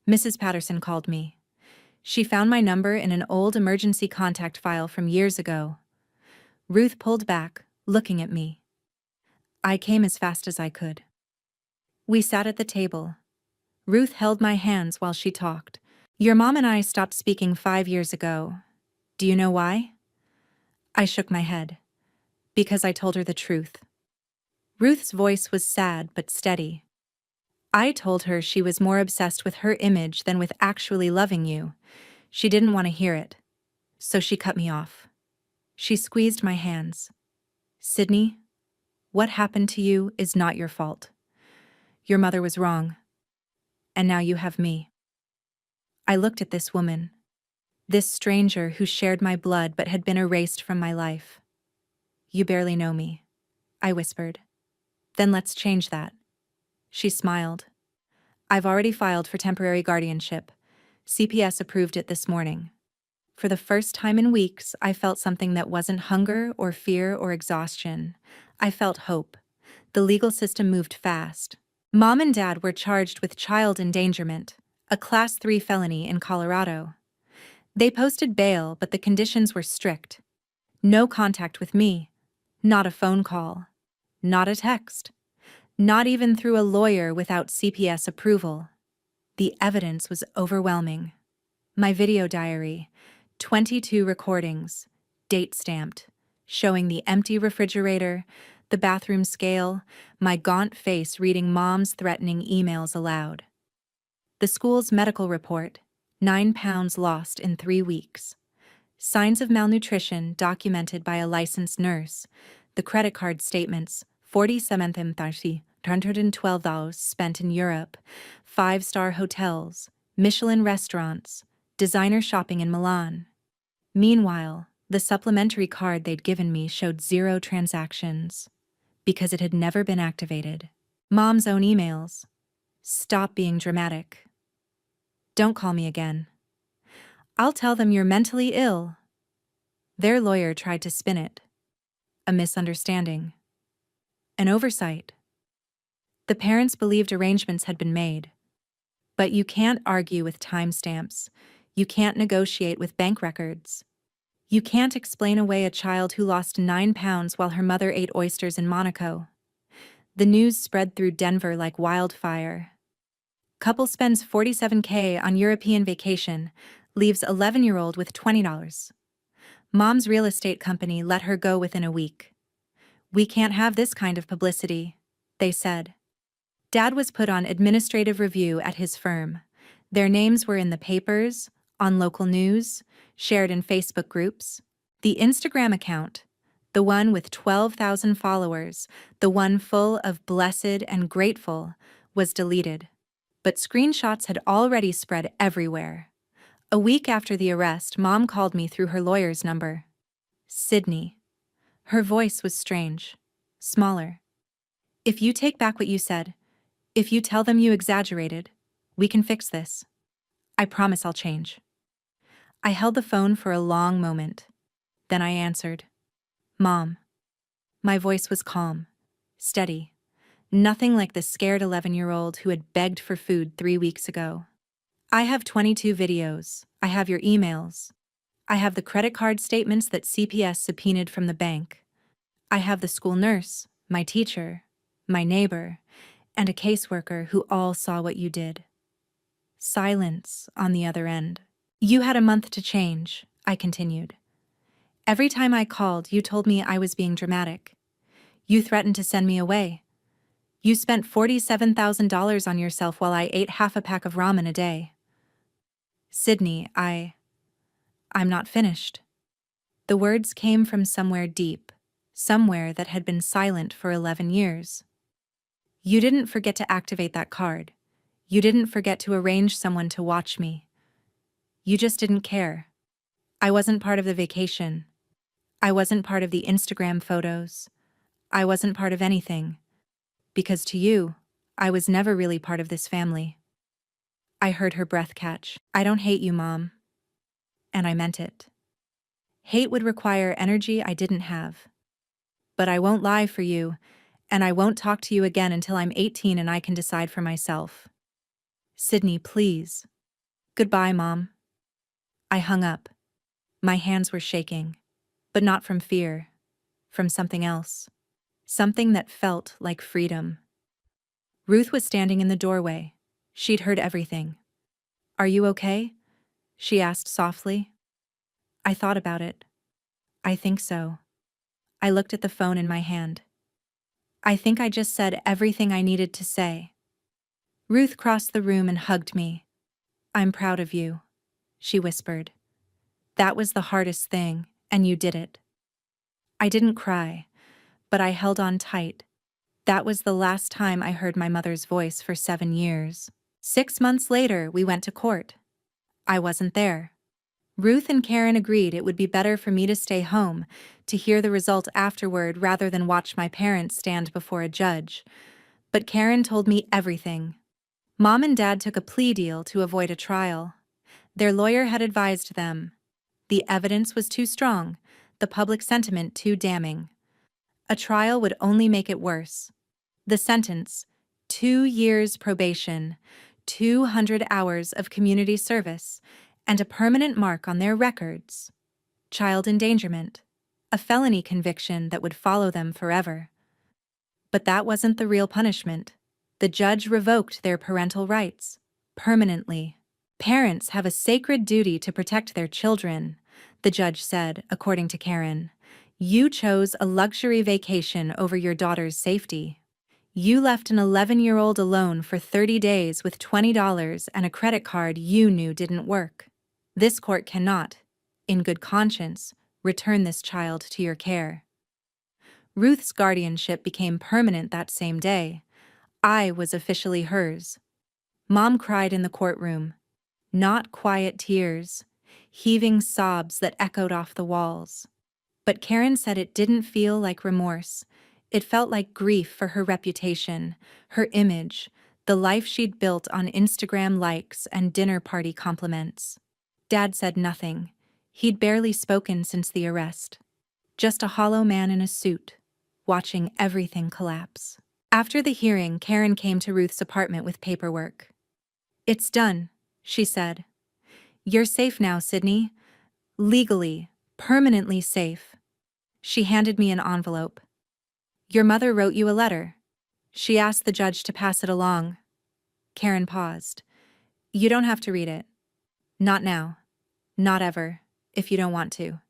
Mrs. Patterson called me. She found my number in an old emergency contact file from years ago. Ruth pulled back, looking at me. I came as fast as I could. We sat at the table. Ruth held my hands while she talked. Your mom and I stopped speaking 5 years ago. Do you know why? I shook my head. Because I told her the truth. Ruth's voice was sad but steady. I told her she was more obsessed with her image than with actually loving you. She didn't want to hear it. So she cut me off. She squeezed my hands. Sydney, what happened to you is not your fault. Your mother was wrong. And now you have me. I looked at this woman. This stranger who shared my blood but had been erased from my life. You barely know me, I whispered. Then let's change that. She smiled. I've already filed for temporary guardianship. CPS approved it this morning. For the first time in weeks, I felt something that wasn't hunger or fear or exhaustion. I felt hope. The legal system moved fast. Mom and Dad were charged with child endangerment, a Class 3 felony in Colorado. They posted bail, but the conditions were strict. No contact with me. Not a phone call. Not a text. Not even through a lawyer without CPS approval. The evidence was overwhelming. My video diary, 22 recordings, date-stamped, showing the empty refrigerator, the bathroom scale, my gaunt face reading Mom's threatening emails aloud. The school's medical report, 9 pounds lost in 3 weeks. Signs of malnutrition documented by a licensed nurse. The credit card statements, $47,212 spent in Europe, 5-star hotels, Michelin restaurants, designer shopping in Milan. Meanwhile, the supplementary card they'd given me showed 0 transactions, because it had never been activated. Mom's own emails. Stop being dramatic. Don't call me again. I'll tell them you're mentally ill. Their lawyer tried to spin it. A misunderstanding. An oversight. The parents believed arrangements had been made. But you can't argue with timestamps. You can't negotiate with bank records. You can't explain away a child who lost 9 pounds while her mother ate oysters in Monaco. The news spread through Denver like wildfire. Couple spends $47K on European vacation, leaves 11-year-old with $20. Mom's real estate company let her go within a week. We can't have this kind of publicity, they said. Dad was put on administrative review at his firm. Their names were in the papers, on local news, shared in Facebook groups. The Instagram account, the one with 12,000 followers, the one full of blessed and grateful, was deleted. But screenshots had already spread everywhere. A week after the arrest, Mom called me through her lawyer's number. Sydney. Her voice was strange, smaller. If you take back what you said, if you tell them you exaggerated, we can fix this. I promise I'll change. I held the phone for a long moment. Then I answered. Mom. My voice was calm, steady. Nothing like the scared 11-year-old who had begged for food 3 weeks ago. I have 22 videos. I have your emails. I have the credit card statements that CPS subpoenaed from the bank. I have the school nurse, my teacher, my neighbor, and a caseworker who all saw what you did. Silence on the other end. You had a month to change, I continued. Every time I called, you told me I was being dramatic. You threatened to send me away. You spent $47,000 on yourself while I ate half a pack of ramen a day. Sydney, I'm not finished. The words came from somewhere deep, somewhere that had been silent for 11 years. You didn't forget to activate that card. You didn't forget to arrange someone to watch me. You just didn't care. I wasn't part of the vacation. I wasn't part of the Instagram photos. I wasn't part of anything. Because to you, I was never really part of this family. I heard her breath catch. I don't hate you, Mom. And I meant it. Hate would require energy I didn't have. But I won't lie for you. And I won't talk to you again until I'm 18 and I can decide for myself. Sydney, please. Goodbye, Mom. I hung up. My hands were shaking. But not from fear. From something else. Something that felt like freedom. Ruth was standing in the doorway. She'd heard everything. Are you okay? She asked softly. I thought about it. I think so. I looked at the phone in my hand. I think I just said everything I needed to say. Ruth crossed the room and hugged me. I'm proud of you, she whispered. That was the hardest thing, and you did it. I didn't cry, but I held on tight. That was the last time I heard my mother's voice for 7 years. 6 months later, we went to court. I wasn't there. Ruth and Karen agreed it would be better for me to stay home, to hear the result afterward rather than watch my parents stand before a judge. But Karen told me everything. Mom and Dad took a plea deal to avoid a trial. Their lawyer had advised them. The evidence was too strong, the public sentiment too damning. A trial would only make it worse. The sentence, 2 years probation, 200 hours of community service, and a permanent mark on their records. Child endangerment, a felony conviction that would follow them forever. But that wasn't the real punishment. The judge revoked their parental rights, permanently. Parents have a sacred duty to protect their children, the judge said, according to Karen. You chose a luxury vacation over your daughter's safety. You left an 11-year-old alone for 30 days with $20 and a credit card you knew didn't work. This court cannot, in good conscience, return this child to your care. Ruth's guardianship became permanent that same day. I was officially hers. Mom cried in the courtroom. Not quiet tears, heaving sobs that echoed off the walls. But Karen said it didn't feel like remorse. It felt like grief for her reputation, her image, the life she'd built on Instagram likes and dinner party compliments. Dad said nothing. He'd barely spoken since the arrest. Just a hollow man in a suit, watching everything collapse. After the hearing, Karen came to Ruth's apartment with paperwork. It's done, she said. You're safe now, Sydney. Legally, permanently safe. She handed me an envelope. Your mother wrote you a letter. She asked the judge to pass it along. Karen paused. You don't have to read it. Not now. Not ever, if you don't want to.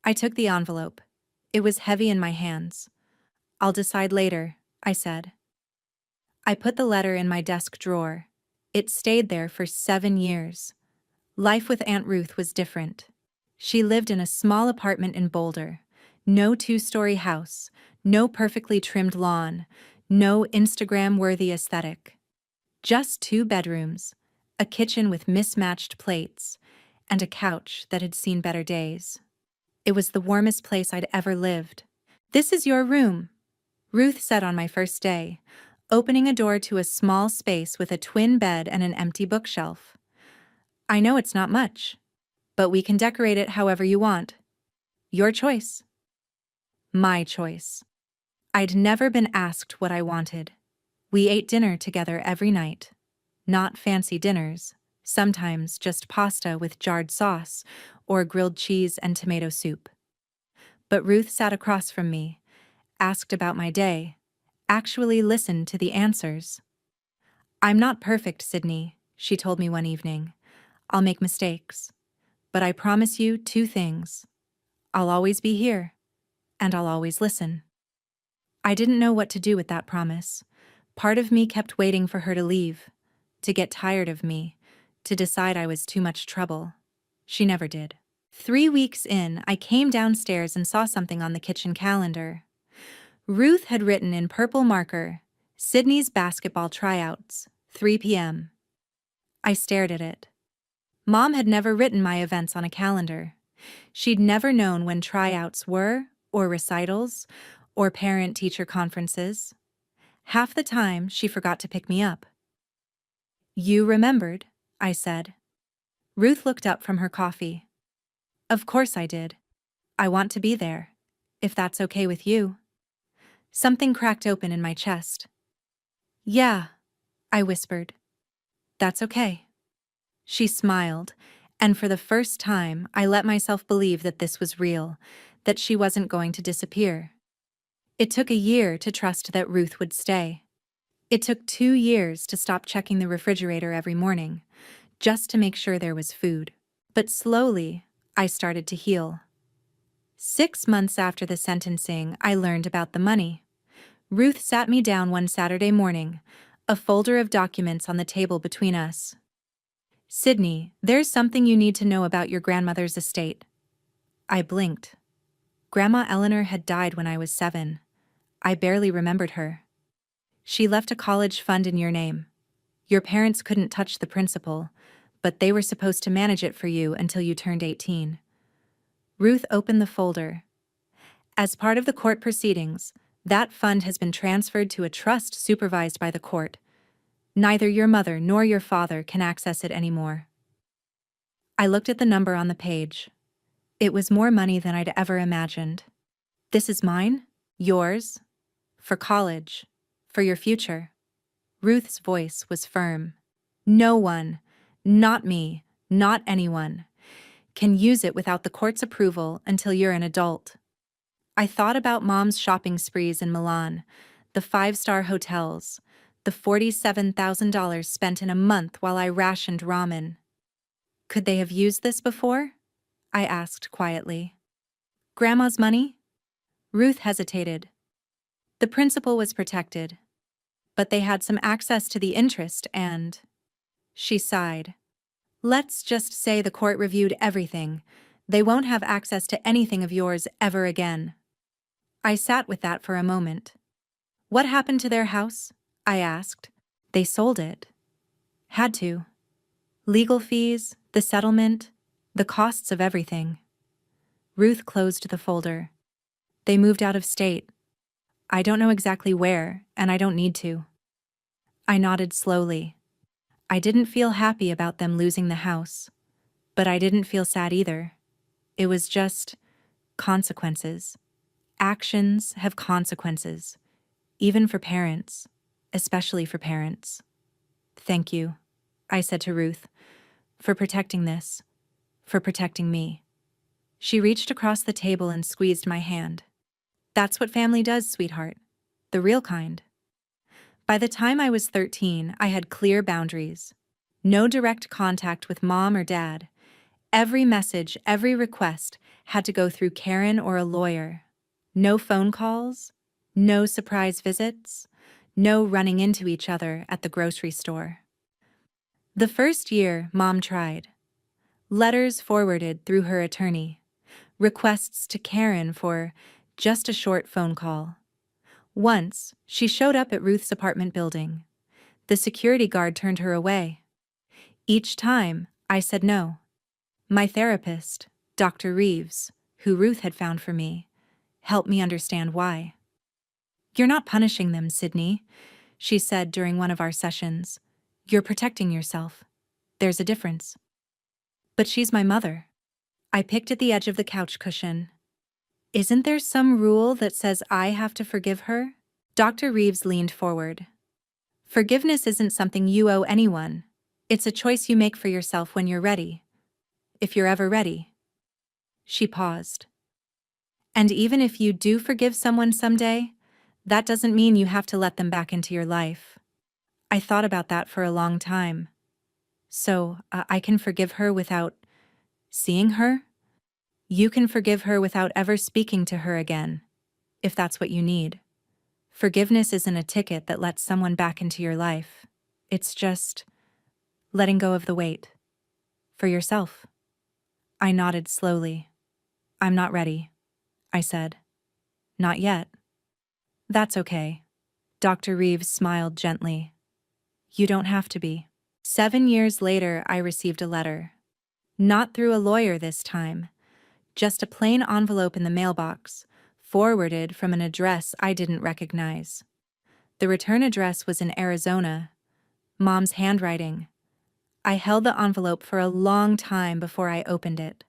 I took the envelope. It was heavy in my hands. I'll decide later, I said. I put the letter in my desk drawer. It stayed there for 7 years. Life with Aunt Ruth was different. She lived in a small apartment in Boulder. No 2-story house, no perfectly trimmed lawn, no Instagram-worthy aesthetic. Just 2 bedrooms, a kitchen with mismatched plates, and a couch that had seen better days. It was the warmest place I'd ever lived. This is your room, Ruth said on my first day, opening a door to a small space with a twin bed and an empty bookshelf. I know it's not much, but we can decorate it however you want. Your choice. My choice. I'd never been asked what I wanted. We ate dinner together every night. Not fancy dinners, sometimes just pasta with jarred sauce or grilled cheese and tomato soup. But Ruth sat across from me, asked about my day, actually listened to the answers. I'm not perfect, Sydney, she told me one evening. I'll make mistakes. But I promise you 2 things. I'll always be here, and I'll always listen. I didn't know what to do with that promise. Part of me kept waiting for her to leave, to get tired of me, to decide I was too much trouble. She never did. 3 weeks in, I came downstairs and saw something on the kitchen calendar. Ruth had written in purple marker, Sydney's basketball tryouts, 3 p.m. I stared at it. Mom had never written my events on a calendar. She'd never known when tryouts were, or recitals, or parent-teacher conferences. Half the time, she forgot to pick me up. You remembered, I said. Ruth looked up from her coffee. Of course I did. I want to be there, if that's okay with you. Something cracked open in my chest. "Yeah," I whispered. "That's okay." She smiled, and for the first time, I let myself believe that this was real, that she wasn't going to disappear. It took a year to trust that Ruth would stay. It took 2 years to stop checking the refrigerator every morning, just to make sure there was food. But slowly, I started to heal. 6 months after the sentencing, I learned about the money. Ruth sat me down one Saturday morning, a folder of documents on the table between us. "Sydney, there's something you need to know about your grandmother's estate." I blinked. Grandma Eleanor had died when I was 7. I barely remembered her. "She left a college fund in your name. Your parents couldn't touch the principal, but they were supposed to manage it for you until you turned 18. Ruth opened the folder. "As part of the court proceedings, that fund has been transferred to a trust supervised by the court. Neither your mother nor your father can access it anymore." I looked at the number on the page. It was more money than I'd ever imagined. "This is mine? Yours? For college? For your future?" Ruth's voice was firm. "No one, not me, not anyone, can use it without the court's approval until you're an adult." I thought about Mom's shopping sprees in Milan, the 5-star hotels, the $47,000 spent in a month while I rationed ramen. "Could they have used this before?" I asked quietly. "Grandma's money?" Ruth hesitated. "The principal was protected, but they had some access to the interest and—" She sighed. "Let's just say the court reviewed everything. They won't have access to anything of yours ever again." I sat with that for a moment. "What happened to their house?" I asked. "They sold it. Had to. Legal fees, the settlement, the costs of everything." Ruth closed the folder. "They moved out of state. I don't know exactly where, and I don't need to." I nodded slowly. I didn't feel happy about them losing the house, but I didn't feel sad either. It was just consequences. Actions have consequences, even for parents, especially for parents. "Thank you," I said to Ruth, "for protecting this, for protecting me." She reached across the table and squeezed my hand. "That's what family does, sweetheart. The real kind." By the time I was 13, I had clear boundaries. No direct contact with Mom or Dad. Every message, every request had to go through Karen or a lawyer. No phone calls, no surprise visits, no running into each other at the grocery store. The first year, Mom tried. Letters forwarded through her attorney. Requests to Karen for just a short phone call. Once, she showed up at Ruth's apartment building. The security guard turned her away. Each time, I said no. My therapist, Dr. Reeves, who Ruth had found for me, helped me understand why. "You're not punishing them, Sydney," she said during one of our sessions. "You're protecting yourself. There's a difference." "But she's my mother." I picked at the edge of the couch cushion. "Isn't there some rule that says I have to forgive her?" Dr. Reeves leaned forward. "Forgiveness isn't something you owe anyone. It's a choice you make for yourself when you're ready. If you're ever ready." She paused. "And even if you do forgive someone someday, that doesn't mean you have to let them back into your life." I thought about that for a long time. "So, I can forgive her without seeing her?" "You can forgive her without ever speaking to her again, if that's what you need. Forgiveness isn't a ticket that lets someone back into your life. It's just letting go of the weight. For yourself." I nodded slowly. "I'm not ready," I said. "Not yet." "That's okay." Dr. Reeves smiled gently. "You don't have to be." 7 years later, I received a letter. Not through a lawyer this time. Just a plain envelope in the mailbox, forwarded from an address I didn't recognize. The return address was in Arizona. Mom's handwriting. I held the envelope for a long time before I opened it.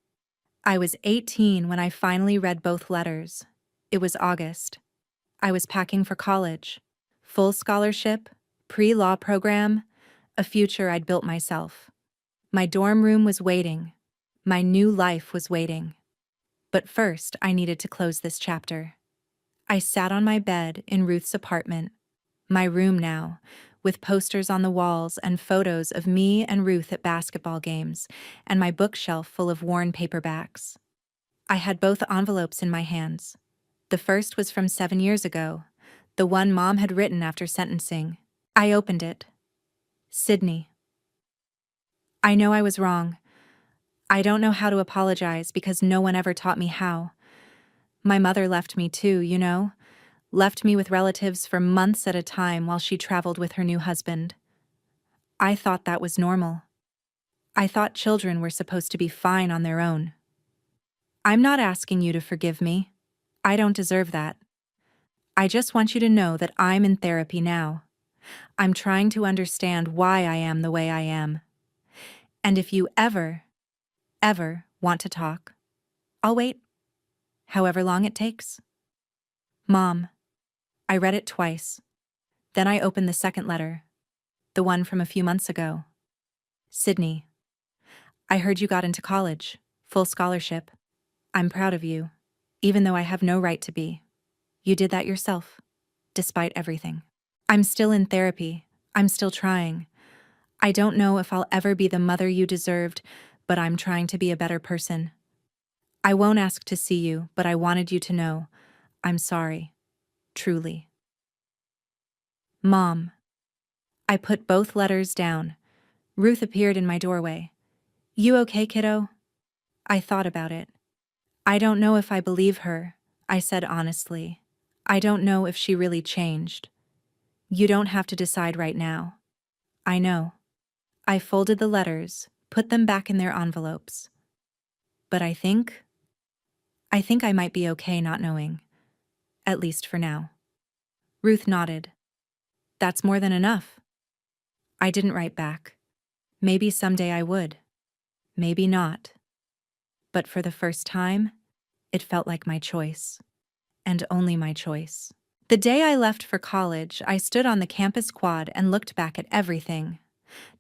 I was 18 when I finally read both letters. It was August. I was packing for college. Full scholarship, pre-law program, a future I'd built myself. My dorm room was waiting. My new life was waiting. But first, I needed to close this chapter. I sat on my bed in Ruth's apartment, my room now, with posters on the walls and photos of me and Ruth at basketball games, and my bookshelf full of worn paperbacks. I had both envelopes in my hands. The first was from 7 years ago, the one Mom had written after sentencing. I opened it. Sydney. I know I was wrong. I don't know how to apologize because no one ever taught me how. My mother left me too, you know? Left me with relatives for months at a time while she traveled with her new husband. I thought that was normal. I thought children were supposed to be fine on their own. I'm not asking you to forgive me. I don't deserve that. I just want you to know that I'm in therapy now. I'm trying to understand why I am the way I am. And if you ever want to talk, I'll wait, however long it takes. Mom. I read it twice. Then I opened the second letter, the one from a few months ago. Sydney. I heard you got into college, full scholarship. I'm proud of you, even though I have no right to be. You did that yourself, despite everything. I'm still in therapy. I'm still trying. I don't know if I'll ever be the mother you deserved, but I'm trying to be a better person. I won't ask to see you, but I wanted you to know. I'm sorry. Truly. Mom. I put both letters down. Ruth appeared in my doorway. You okay, kiddo? I thought about it. I don't know if I believe her, I said honestly. I don't know if she really changed. You don't have to decide right now. I know. I folded the letters, put them back in their envelopes. But I think I might be okay not knowing. At least for now. Ruth nodded. That's more than enough. I didn't write back. Maybe someday I would. Maybe not. But for the first time, it felt like my choice. And only my choice. The day I left for college, I stood on the campus quad and looked back at everything.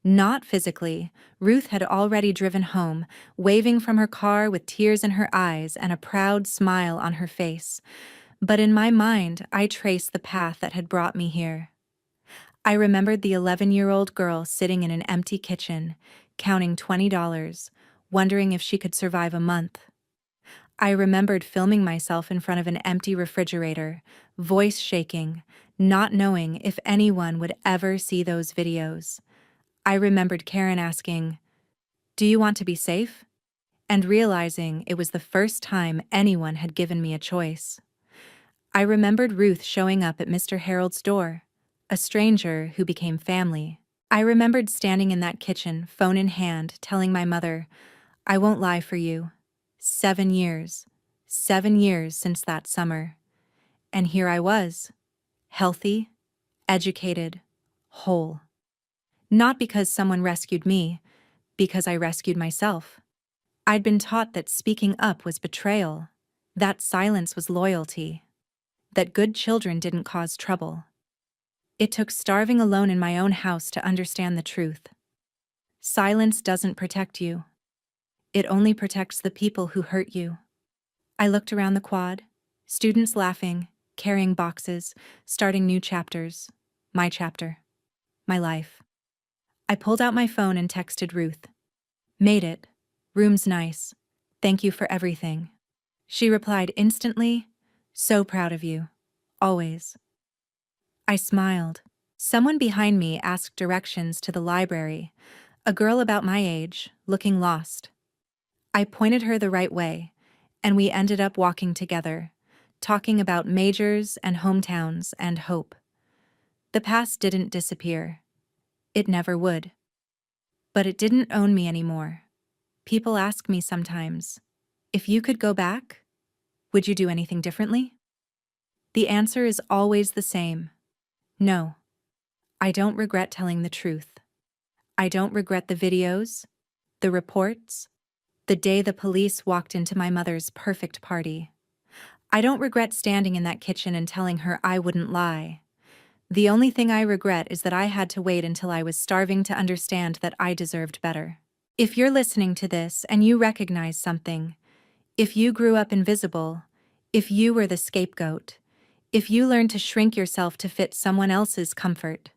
Not physically. Ruth had already driven home, waving from her car with tears in her eyes and a proud smile on her face. But in my mind, I traced the path that had brought me here. I remembered the 11-year-old girl sitting in an empty kitchen, counting $20, wondering if she could survive a month. I remembered filming myself in front of an empty refrigerator, voice shaking, not knowing if anyone would ever see those videos. I remembered Karen asking, "Do you want to be safe?" And realizing it was the first time anyone had given me a choice. I remembered Ruth showing up at Mr. Harold's door, a stranger who became family. I remembered standing in that kitchen, phone in hand, telling my mother, "I won't lie for you. 7 years. 7 years since that summer." And here I was, healthy, educated, whole. Not because someone rescued me, because I rescued myself. I'd been taught that speaking up was betrayal, that silence was loyalty, that good children didn't cause trouble. It took starving alone in my own house to understand the truth. Silence doesn't protect you. It only protects the people who hurt you. I looked around the quad, students laughing, carrying boxes, starting new chapters. My chapter. My life. I pulled out my phone and texted Ruth. "Made it. Room's nice. Thank you for everything." She replied instantly, "So proud of you. Always." I smiled. Someone behind me asked directions to the library, a girl about my age, looking lost. I pointed her the right way, and we ended up walking together, talking about majors and hometowns and hope. The past didn't disappear. It never would. But it didn't own me anymore. People ask me sometimes, if you could go back, would you do anything differently? The answer is always the same. No. I don't regret telling the truth. I don't regret the videos, the reports, the day the police walked into my mother's perfect party. I don't regret standing in that kitchen and telling her I wouldn't lie. The only thing I regret is that I had to wait until I was starving to understand that I deserved better. If you're listening to this and you recognize something, if you grew up invisible, if you were the scapegoat, if you learned to shrink yourself to fit someone else's comfort,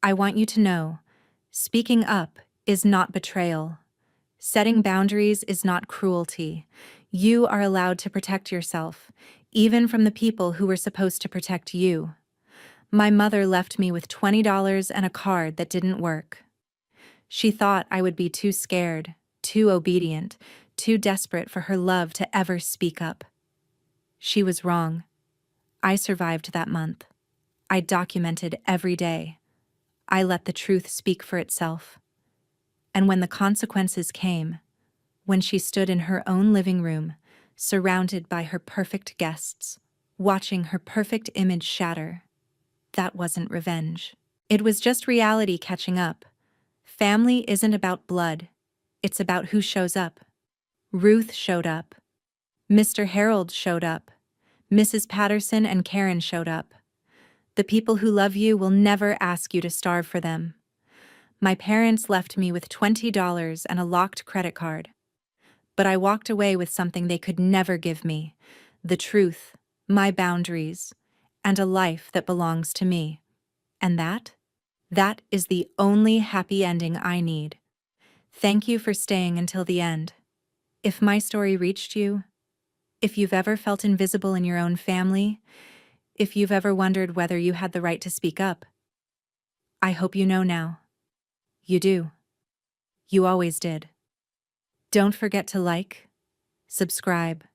I want you to know, speaking up is not betrayal. Setting boundaries is not cruelty. You are allowed to protect yourself, even from the people who were supposed to protect you. My mother left me with $20 and a card that didn't work. She thought I would be too scared, too obedient, too desperate for her love to ever speak up. She was wrong. I survived that month. I documented every day. I let the truth speak for itself. And when the consequences came, when she stood in her own living room, surrounded by her perfect guests, watching her perfect image shatter, that wasn't revenge. It was just reality catching up. Family isn't about blood. It's about who shows up. Ruth showed up. Mr. Harold showed up. Mrs. Patterson and Karen showed up. The people who love you will never ask you to starve for them. My parents left me with $20 and a locked credit card. But I walked away with something they could never give me: the truth, my boundaries, and a life that belongs to me. And that is the only happy ending I need. Thank you for staying until the end. If my story reached you, if you've ever felt invisible in your own family, if you've ever wondered whether you had the right to speak up, I hope you know now. You do. You always did. Don't forget to like, subscribe,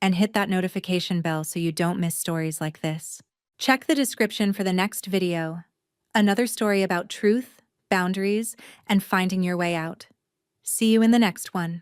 and hit that notification bell so you don't miss stories like this. Check the description for the next video. Another story about truth, boundaries, and finding your way out. See you in the next one.